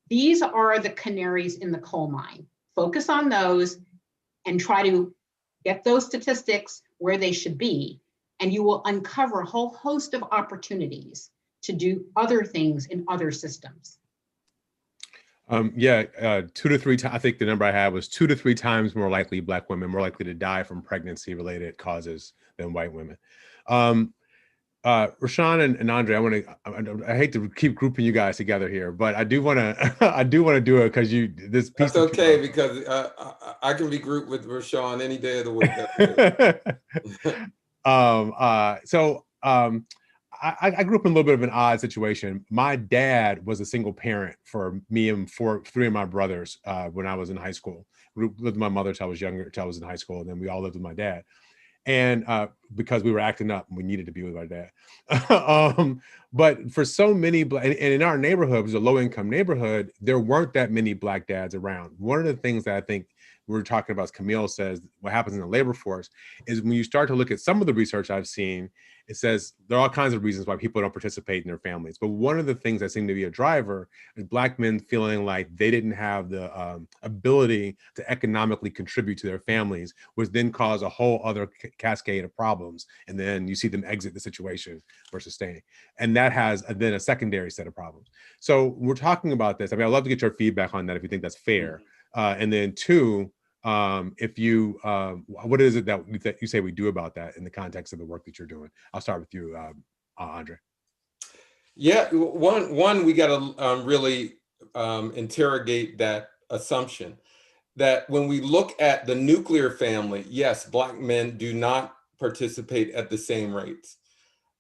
These are the canaries in the coal mine. Focus on those and try to get those statistics where they should be, and you will uncover a whole host of opportunities to do other things in other systems. 2 to 3 times, I think the number I had was 2 to 3 times more likely Black women more likely to die from pregnancy related causes than white women. Rashawn and Andre, I hate to keep grouping you guys together here, but I do want to do it because this piece. That's okay, because I can be grouped with Rashawn any day of the week. I grew up in a little bit of an odd situation. My dad was a single parent for me and three of my brothers when I was in high school. Lived with my mother till I was younger, till I was in high school, and then we all lived with my dad. And because we were acting up, we needed to be with our dad. But for so many, and in our neighborhood, it was a low-income neighborhood, there weren't that many Black dads around. One of the things that I think we're talking about, as Camille says, what happens in the labor force is when you start to look at some of the research I've seen, it says there are all kinds of reasons why people don't participate in their families. But one of the things that seemed to be a driver is Black men feeling like they didn't have the ability to economically contribute to their families, which then caused a whole other cascade of problems. And then you see them exit the situation versus staying. And that has then a secondary set of problems. So we're talking about this. I mean, I'd love to get your feedback on that if you think that's fair. And then two, if you, what is it that you say we do about that in the context of the work that you're doing? I'll start with you, Andre. Yeah, one, we got to really interrogate that assumption that when we look at the nuclear family, yes, Black men do not participate at the same rates.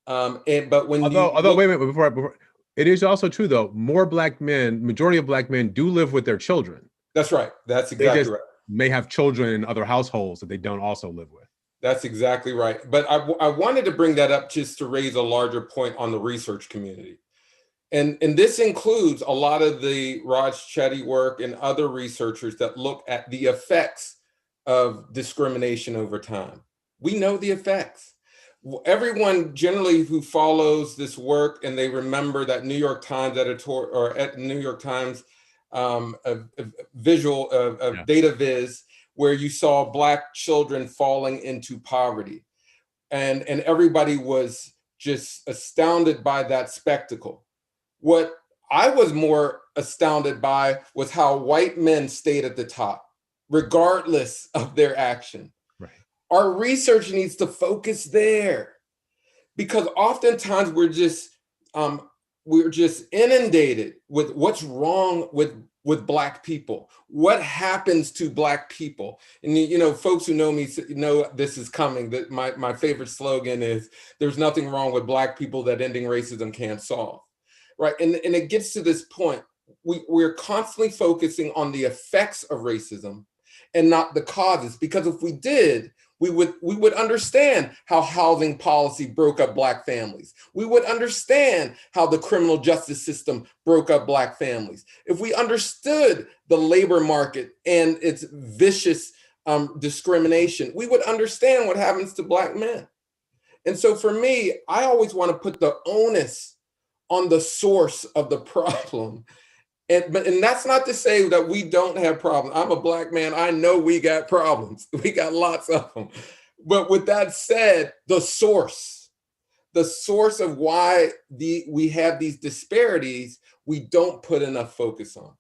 But when although wait a minute, before it is also true though, majority of Black men do live with their children. That's right. That's exactly right. May have children in other households that they don't also live with. That's exactly right. But I wanted to bring that up just to raise a larger point on the research community. And this includes a lot of the Raj Chetty work and other researchers that look at the effects of discrimination over time. We know the effects. Everyone generally who follows this work and they remember that New York Times editorial or at New York Times visual of data viz, where you saw Black children falling into poverty. And everybody was just astounded by that spectacle. What I was more astounded by was how white men stayed at the top, regardless of their action. Right. Our research needs to focus there, because oftentimes we're just inundated with what's wrong with Black people. What happens to Black people? And you know, folks who know me know this is coming. That my favorite slogan is, "There's nothing wrong with Black people that ending racism can't solve." Right, and it gets to this point. We're constantly focusing on the effects of racism and not the causes, because if we did, we would understand how housing policy broke up Black families. We would understand how the criminal justice system broke up Black families. If we understood the labor market and its vicious discrimination, we would understand what happens to Black men. And so for me, I always want to put the onus on the source of the problem. And that's not to say that we don't have problems. I'm a Black man. I know we got problems. We got lots of them. But with that said, the source of why we have these disparities, we don't put enough focus on.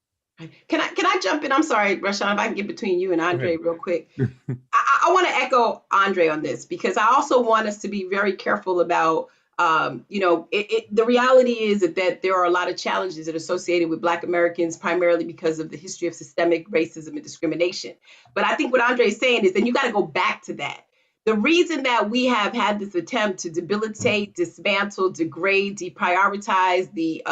Can I jump in? I'm sorry, Rashawn, if I can get between you and Andre real quick. I want to echo Andre on this, because I also want us to be very careful about the reality is that there are a lot of challenges that are associated with Black Americans, primarily because of the history of systemic racism and discrimination. But I think what Andre is saying is then you got to go back to that. The reason that we have had this attempt to debilitate, dismantle, degrade, deprioritize the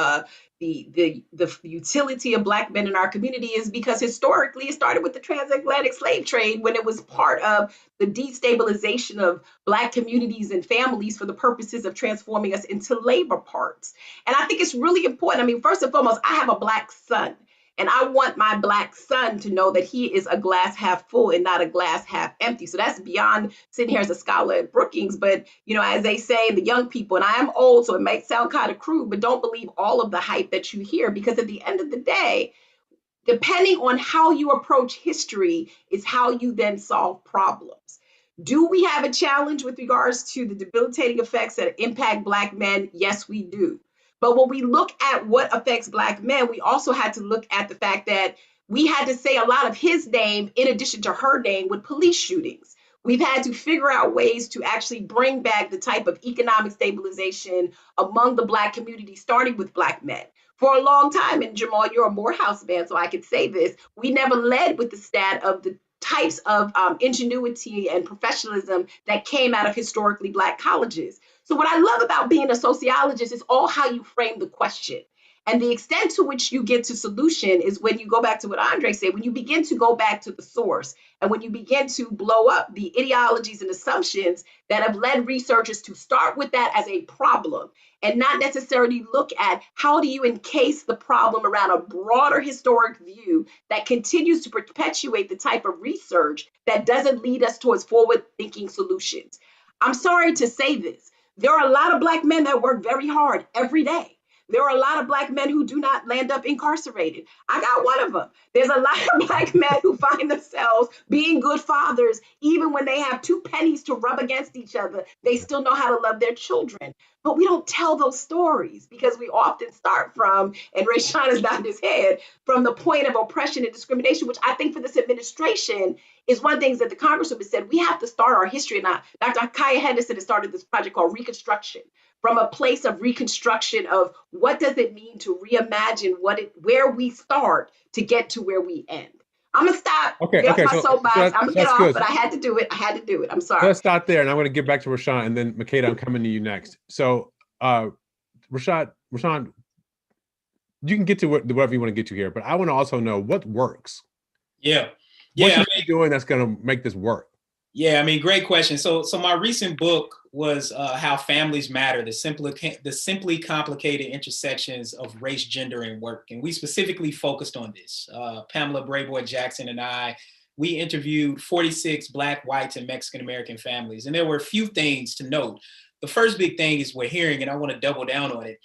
utility of Black men in our community is because historically it started with the transatlantic slave trade, when it was part of the destabilization of Black communities and families for the purposes of transforming us into labor parts. And I think it's really important. I mean, first and foremost, I have a Black son. And I want my Black son to know that he is a glass half full and not a glass half empty. So that's beyond sitting here as a scholar at Brookings. But, as they say, the young people, and I am old, so it might sound kind of crude, but don't believe all of the hype that you hear, because at the end of the day, depending on how you approach history is how you then solve problems. Do we have a challenge with regards to the debilitating effects that impact Black men? Yes, we do. But when we look at what affects Black men, we also had to look at the fact that we had to say a lot of his name in addition to her name with police shootings. We've had to figure out ways to actually bring back the type of economic stabilization among the Black community, starting with Black men. For a long time, and Jamal, you're a Morehouse man, so I could say this, we never led with the stat of the types of ingenuity and professionalism that came out of historically Black colleges. So what I love about being a sociologist is all how you frame the question. And the extent to which you get to solution is when you go back to what Andre said, when you begin to go back to the source and when you begin to blow up the ideologies and assumptions that have led researchers to start with that as a problem and not necessarily look at how do you encase the problem around a broader historic view that continues to perpetuate the type of research that doesn't lead us towards forward-thinking solutions. I'm sorry to say this. There are a lot of Black men that work very hard every day. There are a lot of Black men who do not land up incarcerated. I got one of them. There's a lot of Black men who find themselves being good fathers, even when they have two pennies to rub against each other. They still know how to love their children. But we don't tell those stories because we often start from, and Rayshawn is nodding his head, from the point of oppression and discrimination, which I think for this administration is one of the things that the Congresswoman said. We have to start our history. And Dr. Kaya Henderson has started this project called Reconstruction, from a place of reconstruction of what does it mean to reimagine where we start to get to where we end. I'm gonna stop. Okay. Get off my soapbox. I'm gonna get off, good. but I had to do it. I'm sorry. Let's stop there, and I'm going to get back to Rashawn, and then Makeda, I'm coming to you next. So, Rashawn, you can get to whatever you want to get to here, but I want to also know what works. Yeah. What are you doing that's going to make this work? Yeah, I mean, great question. So my recent book was How Families Matter, the simply complicated intersections of race, gender, and work. And we specifically focused on this. Pamela Brayboy Jackson and I, we interviewed 46 Black, whites, and Mexican-American families. And there were a few things to note. The first big thing is we're hearing, and I want to double down on it,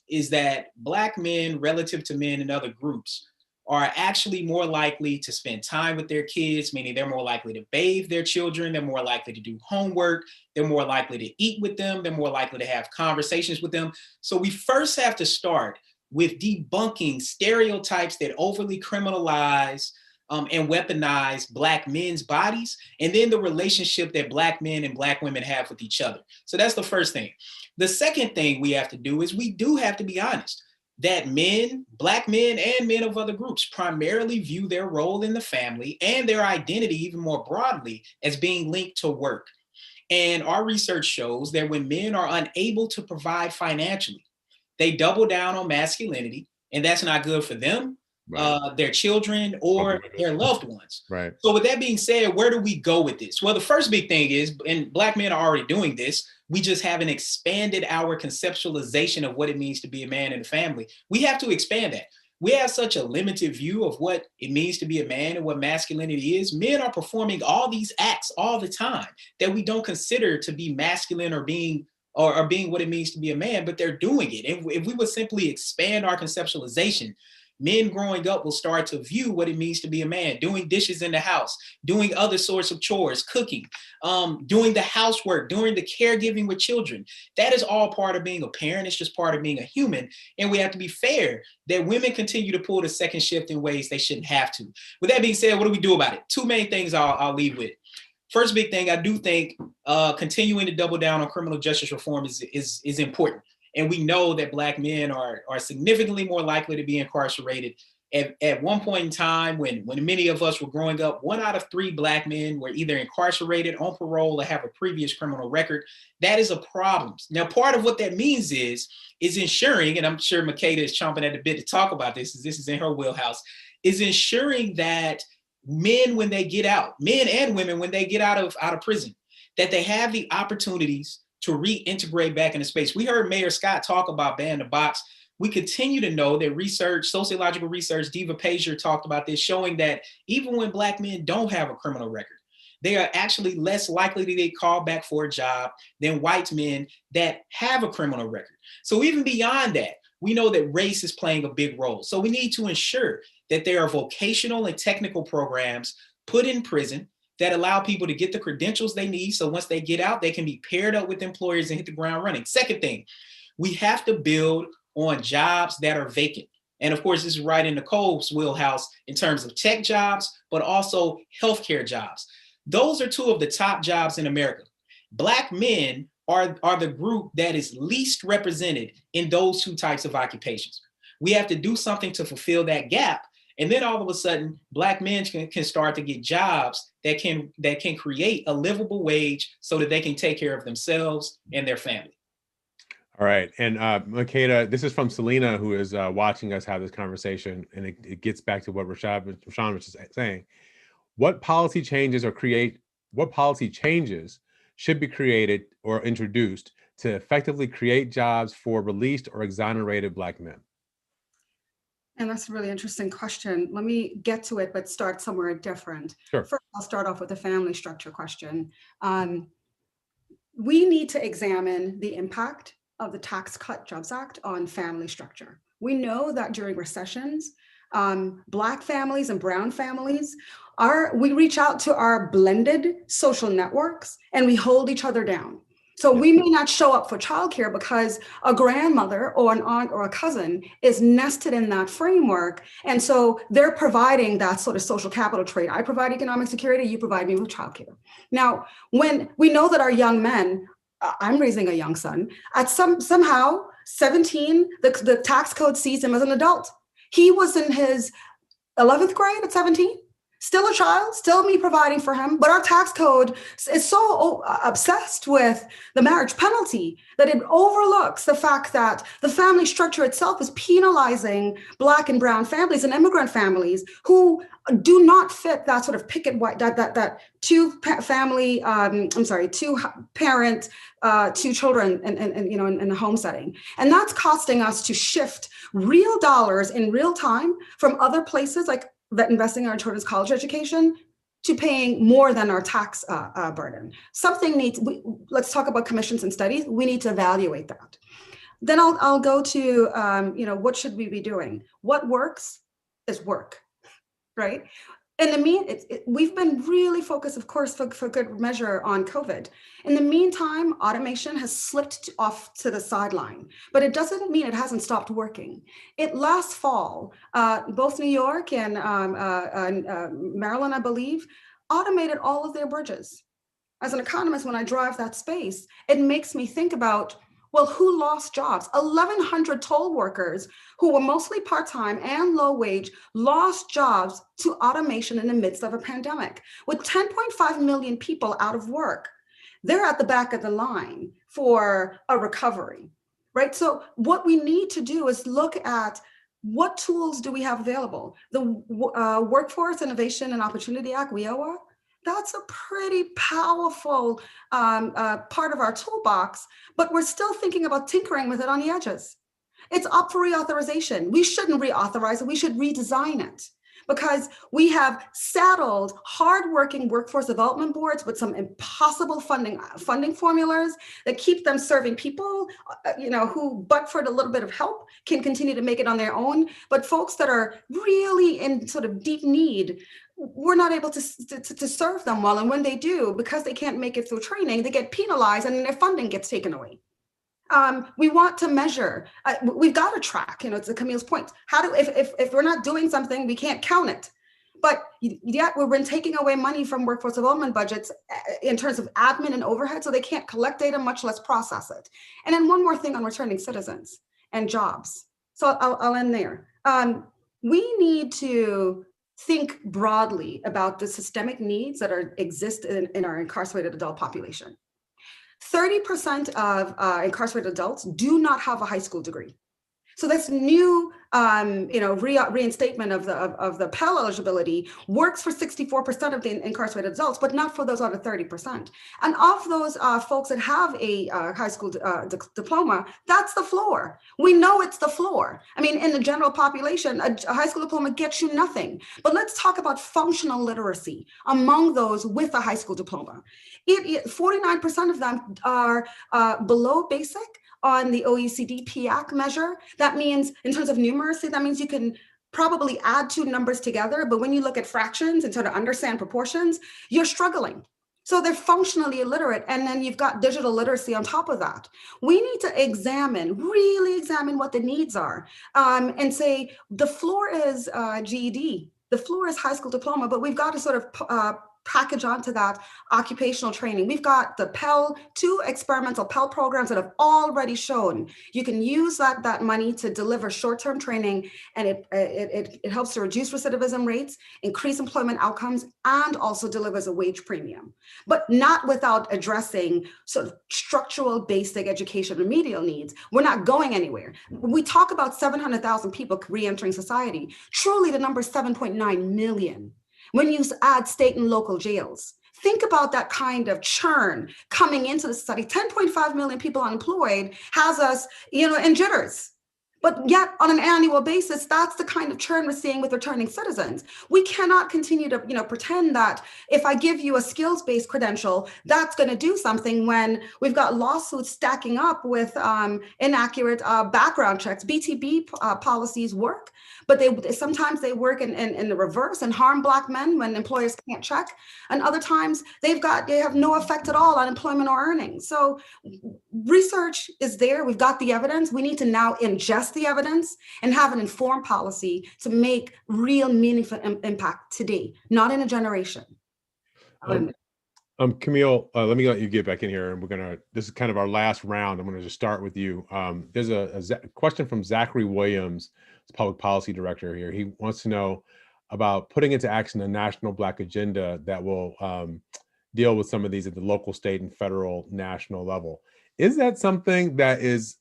is that Black men relative to men in other groups are actually more likely to spend time with their kids, meaning they're more likely to bathe their children, they're more likely to do homework, they're more likely to eat with them, they're more likely to have conversations with them. So we first have to start with debunking stereotypes that overly criminalize and weaponize Black men's bodies, and then the relationship that Black men and Black women have with each other. So that's the first thing. The second thing we have to do is we do have to be honest that men, Black men and men of other groups primarily view their role in the family and their identity even more broadly as being linked to work. And our research shows that when men are unable to provide financially, they double down on masculinity, and that's not good for them, right, their children, or their loved ones. Right. So with that being said, where do we go with this? Well, the first big thing is, and Black men are already doing this, we just haven't expanded our conceptualization of what it means to be a man in a family. We have to expand that. We have such a limited view of what it means to be a man and what masculinity is. Men are performing all these acts all the time that we don't consider to be masculine or being what it means to be a man, but they're doing it. And if we would simply expand our conceptualization, men growing up will start to view what it means to be a man, doing dishes in the house, doing other sorts of chores, cooking, doing the housework, doing the caregiving with children. That is all part of being a parent. It's just part of being a human. And we have to be fair that women continue to pull the second shift in ways they shouldn't have to. With that being said, what do we do about it? Two main things I'll leave with. First big thing, I do think continuing to double down on criminal justice reform is important. And we know that Black men are significantly more likely to be incarcerated. At one point in time, when many of us were growing up, 1 out of 3 Black men were either incarcerated, on parole, or have a previous criminal record. That is a problem. Now, part of what that means is ensuring, and I'm sure Makeda is chomping at the bit to talk about this, as this is in her wheelhouse, is ensuring that men, when they get out, men and women, when they get out of prison, that they have the opportunities to reintegrate back into space. We heard Mayor Scott talk about ban the box. We continue to know that research, sociological research, Diva Pazier talked about this, showing that even when Black men don't have a criminal record, they are actually less likely to get called back for a job than white men that have a criminal record. So even beyond that, we know that race is playing a big role. So we need to ensure that there are vocational and technical programs put in prison that allow people to get the credentials they need. So once they get out, they can be paired up with employers and hit the ground running. Second thing, we have to build on jobs that are vacant. And of course, this is right in Nicole's wheelhouse in terms of tech jobs, but also healthcare jobs. Those are two of the top jobs in America. Black men are the group that is least represented in those two types of occupations. We have to do something to fulfill that gap. And then all of a sudden, Black men can start to get jobs that can create a livable wage so that they can take care of themselves and their family. All right. And Makeda, this is from Selena, who is watching us have this conversation. And it gets back to what Rashawn was just saying. What policy changes should be created or introduced to effectively create jobs for released or exonerated Black men? And that's a really interesting question. Let me get to it, but start somewhere different. Sure. First, I'll start off with the family structure question. We need to examine the impact of the Tax Cut Jobs Act on family structure. We know that during recessions, Black families and brown families, we reach out to our blended social networks and we hold each other down. So we may not show up for childcare because a grandmother or an aunt or a cousin is nested in that framework. And so they're providing that sort of social capital trait. I provide economic security, you provide me with childcare. Now, when we know that our young men, I'm raising a young son, at somehow 17, the tax code sees him as an adult. He was in his 11th grade at 17. Still a child, still me providing for him, but our tax code is so obsessed with the marriage penalty that it overlooks the fact that the family structure itself is penalizing Black and brown families and immigrant families who do not fit that sort of picket white, that two parent, two children, and in the home setting, and that's costing us to shift real dollars in real time from other places like that investing in our children's college education to paying more than our tax burden. Let's talk about commissions and studies. We need to evaluate that. Then I'll go to, what should we be doing? What works is work, right? In the we've been really focused, of course, for good measure on COVID. In the meantime, automation has slipped off to the sideline, but it doesn't mean it hasn't stopped working. Last fall, both New York and Maryland, I believe, automated all of their bridges. As an economist, when I drive that space, it makes me think about, well, who lost jobs? 1,100 toll workers who were mostly part-time and low wage lost jobs to automation in the midst of a pandemic. With 10.5 million people out of work, they're at the back of the line for a recovery, right? So what we need to do is look at what tools do we have available? The Workforce Innovation and Opportunity Act, WIOA, that's a pretty powerful part of our toolbox, but we're still thinking about tinkering with it on the edges. It's up for reauthorization. We shouldn't reauthorize it, we should redesign it, because we have saddled hardworking workforce development boards with some impossible funding formulas that keep them serving people, who, but for a little bit of help, can continue to make it on their own. But folks that are really in sort of deep need, we're not able to serve them well. And when they do, because they can't make it through training, they get penalized and their funding gets taken away. We want to measure, we've got to track, to Camille's point. If we're not doing something, we can't count it. But yet we've been taking away money from workforce development budgets in terms of admin and overhead, so they can't collect data, much less process it. And then one more thing on returning citizens and jobs. So I'll end there. We need to think broadly about the systemic needs that exist in our incarcerated adult population. 30% of incarcerated adults do not have a high school degree. So this new, reinstatement of the Pell eligibility works for 64% of the incarcerated adults, but not for those other 30%. And of those folks that have a high school diploma, that's the floor. We know it's the floor. I mean, in the general population, a high school diploma gets you nothing. But let's talk about functional literacy among those with a high school diploma. 49% of them are below basic on the OECD PIAC measure. That means, in terms of numeracy, that means you can probably add two numbers together, but when you look at fractions and sort of understand proportions, you're struggling. So they're functionally illiterate, and then you've got digital literacy on top of that. We need to really examine what the needs are, and say the floor is GED, the floor is high school diploma, but we've got to sort of package onto that occupational training. We've got the Pell, 2 experimental Pell programs that have already shown you can use that money to deliver short-term training, and it helps to reduce recidivism rates, increase employment outcomes, and also delivers a wage premium, but not without addressing sort of structural basic education remedial needs. We're not going anywhere. We talk about 700,000 people re-entering society. Truly, the number is 7.9 million. When you add state and local jails, think about that kind of churn coming into the society. 10.5 million people unemployed has us, in jitters. But yet, on an annual basis, that's the kind of churn we're seeing with returning citizens. We cannot continue to, pretend that if I give you a skills-based credential, that's going to do something when we've got lawsuits stacking up with inaccurate background checks. BTB policies work, but sometimes they work in the reverse and harm Black men when employers can't check. And other times they have no effect at all on employment or earnings. So research is there. We've got the evidence. We need to now ingest the evidence and have an informed policy to make real meaningful impact today, not in a generation. Camille, let me let you get back in here, and this is kind of our last round. I'm going to just start with you. There's a question from Zachary Williams, public policy director here. He wants to know about putting into action a national Black agenda that will deal with some of these at the local, state, and federal, national level. Is that something that is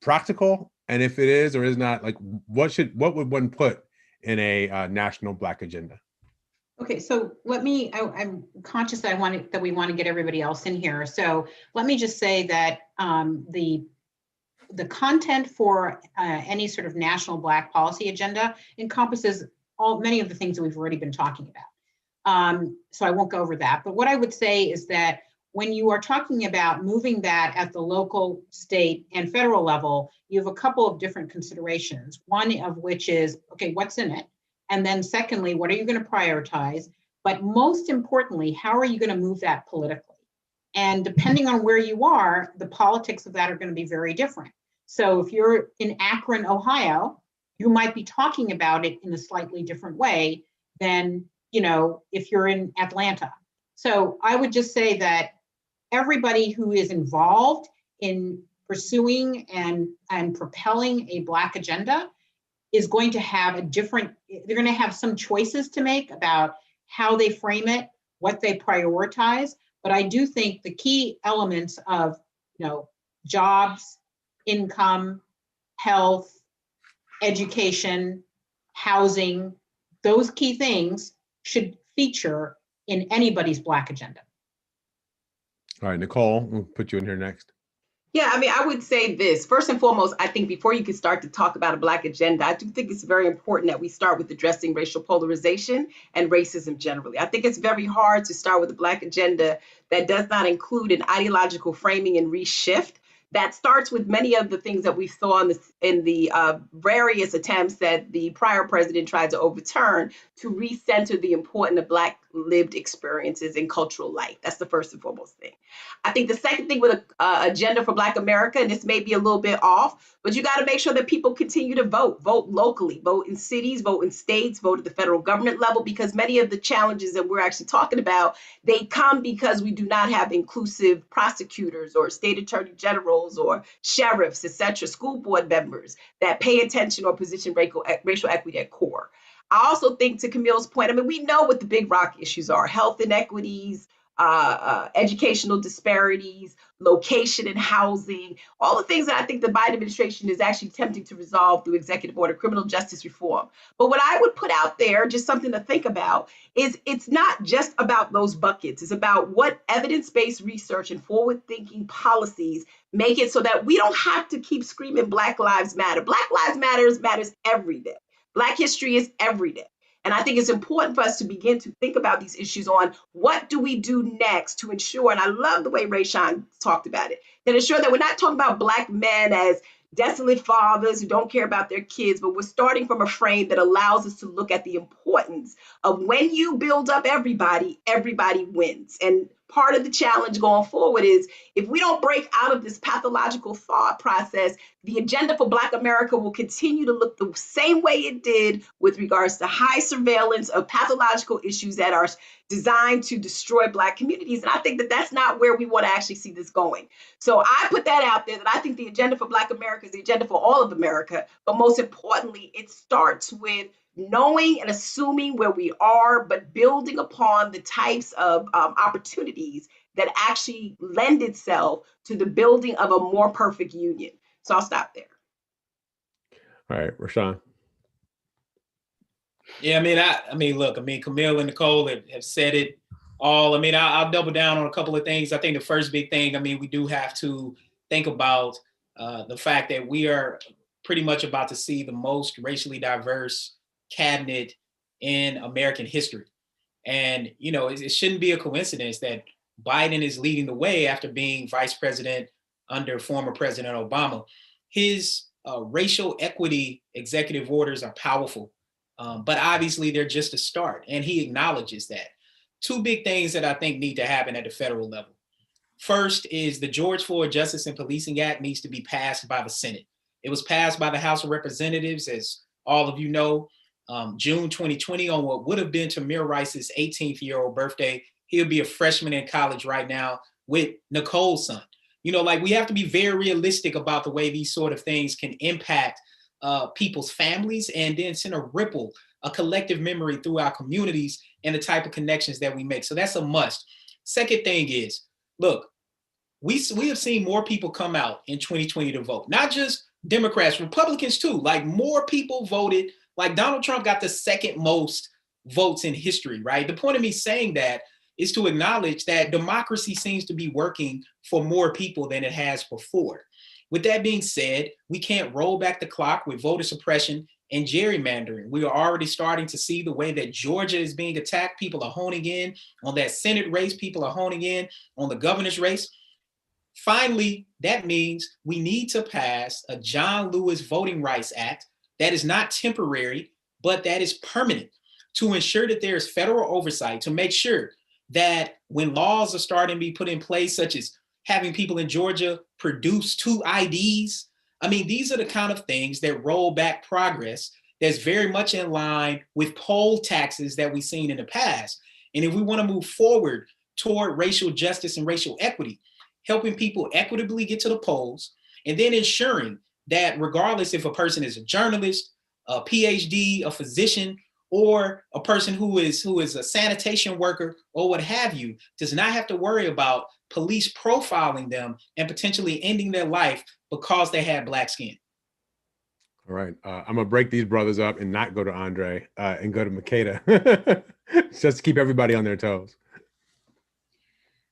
practical? And if it is or is not, like, what would one put in a national Black agenda? Okay, so I'm conscious that we want to get everybody else in here. So let me just say that the content for any sort of national Black policy agenda encompasses many of the things that we've already been talking about. So I won't go over that. But what I would say is that when you are talking about moving that at the local, state, and federal level, you have a couple of different considerations. One of which is, okay, what's in it? And then secondly, what are you going to prioritize? But most importantly, how are you going to move that politically? And depending on where you are, the politics of that are going to be very different. So if you're in Akron, Ohio, you might be talking about it in a slightly different way than, if you're in Atlanta. So I would just say that everybody who is involved in pursuing and propelling a Black agenda is going to have they're going to have some choices to make about how they frame it, what they prioritize. But I do think the key elements of, jobs, income, health, education, housing, those key things should feature in anybody's Black agenda. All right, Nicole, we'll put you in here next. Yeah, I would say this. First and foremost, I think before you can start to talk about a Black agenda, I do think it's very important that we start with addressing racial polarization and racism generally. I think it's very hard to start with a Black agenda that does not include an ideological framing and reshift that starts with many of the things that we saw in the various attempts that the prior president tried to overturn to recenter the importance of Black lived experiences in cultural life. That's the first and foremost thing. I think the second thing with an agenda for Black America, and this may be a little bit off, but you got to make sure that people continue to vote locally, vote in cities, vote in states, vote at the federal government level, because many of the challenges that we're actually talking about, they come because we do not have inclusive prosecutors or state attorney generals or sheriffs, et cetera, school board members that pay attention or position racial equity at core. I also think, to Camille's point, we know what the big rock issues are: health inequities, educational disparities, location and housing, all the things that I think the Biden administration is actually attempting to resolve through executive order, criminal justice reform. But what I would put out there, just something to think about, is it's not just about those buckets. It's about what evidence-based research and forward-thinking policies make it so that we don't have to keep screaming Black Lives Matter. Black Lives matters every day. Black history is every day. And I think it's important for us to begin to think about these issues on what do we do next to ensure, and I love the way Rayshawn talked about it, that ensure that we're not talking about Black men as desolate fathers who don't care about their kids, but we're starting from a frame that allows us to look at the importance of when you build up everybody, everybody wins. And part of the challenge going forward is if we don't break out of this pathological thought process the agenda for Black America will continue to look the same way it did with regards to high surveillance of pathological issues that are designed to destroy Black communities. And I think that that's not where we want to actually see this going. So I put that out there, that I think the agenda for Black America is the agenda for all of America. But most importantly, it starts with knowing and assuming where we are, but building upon the types of opportunities that actually lend itself to the building of a more perfect union. So I'll stop there. All right, Rashawn. Yeah, look, Camille and Nicole have said it all. I'll double down on a couple of things. I think the first big thing, we do have to think about the fact that we are pretty much about to see the most racially diverse cabinet in American history. And, it shouldn't be a coincidence that Biden is leading the way after being vice president under former President Obama. His racial equity executive orders are powerful, but obviously they're just a start, and he acknowledges that. Two big things that I think need to happen at the federal level. First is the George Floyd Justice and Policing Act needs to be passed by the Senate. It was passed by the House of Representatives, as all of you know, June 2020 on what would have been Tamir Rice's 18th-year-old birthday. He'll be a freshman in college right now with Nicole's son. We have to be very realistic about the way these sort of things can impact people's families and then send a ripple, a collective memory through our communities and the type of connections that we make. So that's a must. Second thing is, look, we have seen more people come out in 2020 to vote, not just Democrats, Republicans too. More people voted. Donald Trump got the second most votes in history, right? The point of me saying that is to acknowledge that democracy seems to be working for more people than it has before. With that being said, we can't roll back the clock with voter suppression and gerrymandering. We are already starting to see the way that Georgia is being attacked. People are honing in on that Senate race. People are honing in on the governor's race. Finally, that means we need to pass a John Lewis Voting Rights Act that is not temporary, but that is permanent, to ensure that there is federal oversight, to make sure that when laws are starting to be put in place, such as having people in Georgia produce 2 IDs, these are the kind of things that roll back progress that's very much in line with poll taxes that we've seen in the past. And if we want to move forward toward racial justice and racial equity, helping people equitably get to the polls, and then ensuring that regardless if a person is a journalist, a PhD, a physician, or a person who is a sanitation worker or what have you, does not have to worry about police profiling them and potentially ending their life because they had Black skin. All right, I'm gonna break these brothers up and not go to Andre and go to Makeda, just to keep everybody on their toes.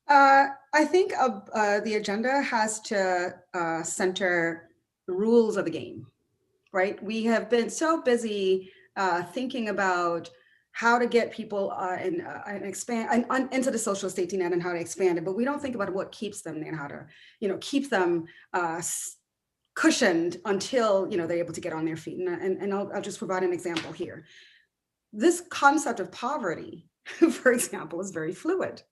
I think the agenda has to center the rules of the game, right? We have been so busy thinking about how to get people and expand into the social safety net and how to expand it, but we don't think about what keeps them there and how to, keep them cushioned until they're able to get on their feet. And I'll just provide an example here. This concept of poverty, for example, is very fluid.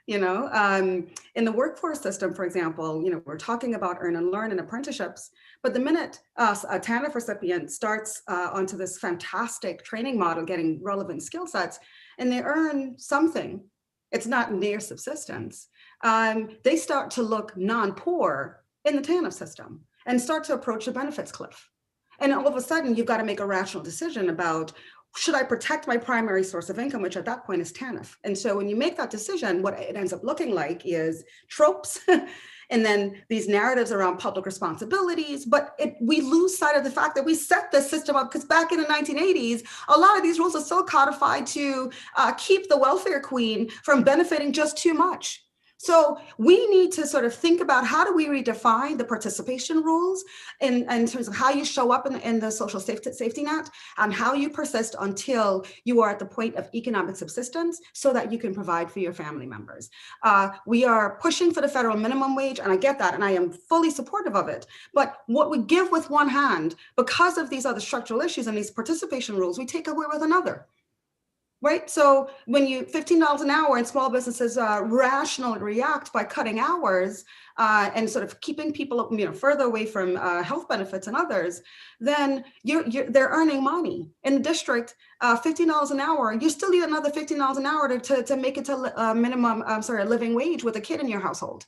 In the workforce system, for example, we're talking about earn and learn and apprenticeships, but the minute a TANF recipient starts onto this fantastic training model, getting relevant skill sets, and they earn something, it's not near subsistence, they start to look non-poor in the TANF system and start to approach the benefits cliff. And all of a sudden, you've got to make a rational decision about, should I protect my primary source of income, which at that point is TANF? And so when you make that decision, what it ends up looking like is tropes and then these narratives around public responsibilities. But we lose sight of the fact that we set this system up because back in the 1980s, a lot of these rules are so codified to keep the welfare queen from benefiting just too much. So we need to sort of think about how do we redefine the participation rules in terms of how you show up in the social safety net and how you persist until you are at the point of economic subsistence so that you can provide for your family members. We are pushing for the federal minimum wage, and I get that, and I am fully supportive of it. But what we give with one hand, because of these other structural issues and these participation rules, we take away with another. right? So when you $15 an hour and small businesses rationally react by cutting hours and sort of keeping people further away from health benefits and others, then they're earning money. In the district, $15 an hour, you still need another $15 an hour to make it to minimum, a living wage with a kid in your household.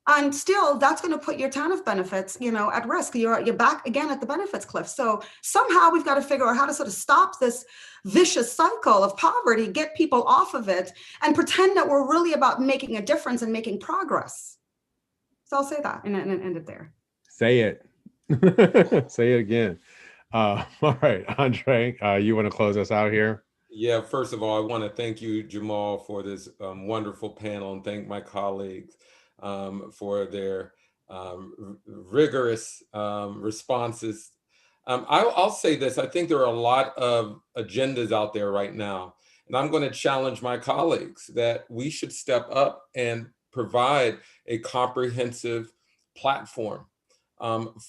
And still, that's going to put your TANF benefits, at risk. You're back again at the benefits cliff. So somehow we've got to figure out how to sort of stop this vicious cycle of poverty, get people off of it, and pretend that we're really about making a difference and making progress. So I'll say that and end it there. Say it. Say it again. All right, Andre, you want to close us out here? Yeah, first of all, I want to thank you, Jamal, for this wonderful panel, and thank my colleagues for their rigorous responses. I'll say this, I think there are a lot of agendas out there right now, and I'm going to challenge my colleagues that we should step up and provide a comprehensive platform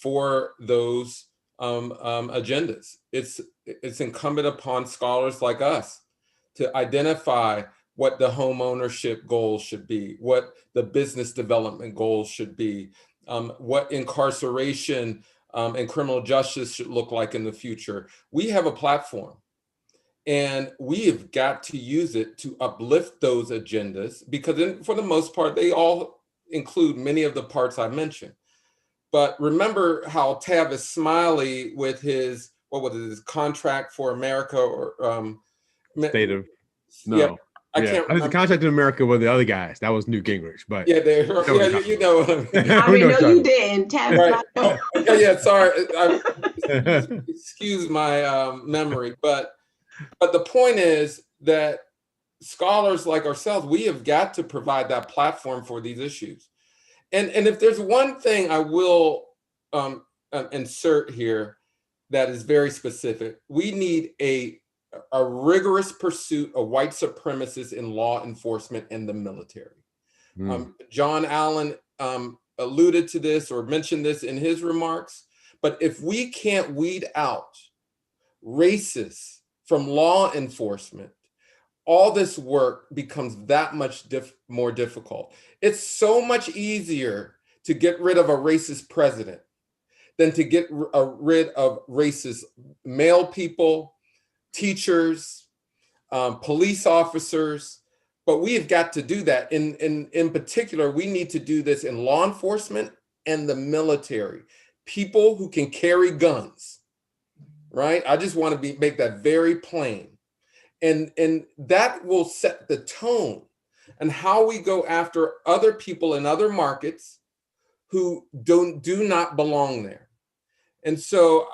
for those agendas. It's incumbent upon scholars like us to identify what the home ownership goals should be, what the business development goals should be, what incarceration and criminal justice should look like in the future. We have a platform, and we have got to use it to uplift those agendas, because for the most part, they all include many of the parts I mentioned. But remember how Tavis Smiley with his, his Contract for America or State of, no. Yeah, I can't remember. The Contract in America were the other guys. That was Newt Gingrich, but yeah, you know what I mean. I mean, no, you didn't. Tavis, right. Yeah, sorry. Excuse my memory, but the point is that scholars like ourselves, we have got to provide that platform for these issues. And if there's one thing I will insert here that is very specific, we need a rigorous pursuit of white supremacists in law enforcement and the military. John Allen alluded to this or mentioned this in his remarks, but if we can't weed out racists from law enforcement, all this work becomes that much more difficult. It's so much easier to get rid of a racist president than to get rid of racist male people, teachers, police officers, but we have got to do that. In particular, we need to do this in law enforcement and the military. People who can carry guns, right? I just want to make that very plain. And that will set the tone and how we go after other people in other markets who do not belong there. And so,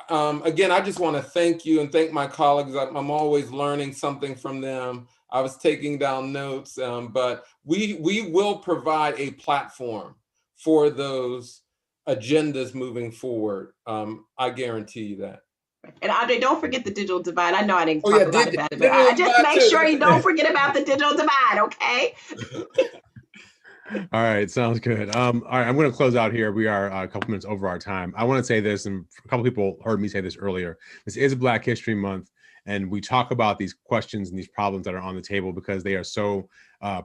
again, I just want to thank you and thank my colleagues. I'm always learning something from them. I was taking down notes, but we will provide a platform for those agendas moving forward. I guarantee you that. And Andre, don't forget the digital divide. I know I didn't talk a lot about it, but just make sure you don't forget about the digital divide, okay? All right, sounds good. All right, I'm going to close out here. We are a couple minutes over our time. I want to say this, and a couple people heard me say this earlier. This is Black History Month, and we talk about these questions and these problems that are on the table because they are so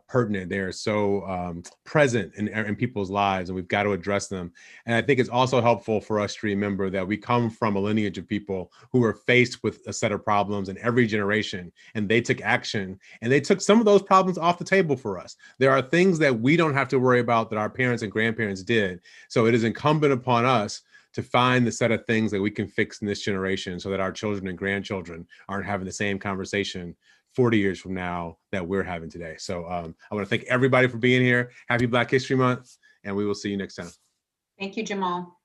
pertinent. They are so present in people's lives, and we've got to address them. And I think it's also helpful for us to remember that we come from a lineage of people who were faced with a set of problems in every generation, and they took action, and they took some of those problems off the table for us. There are things that we don't have to worry about that our parents and grandparents did. So it is incumbent upon us to find the set of things that we can fix in this generation so that our children and grandchildren aren't having the same conversation 40 years from now that we're having today. So I want to thank everybody for being here. Happy Black History Month, and we will see you next time. Thank you, Jamal.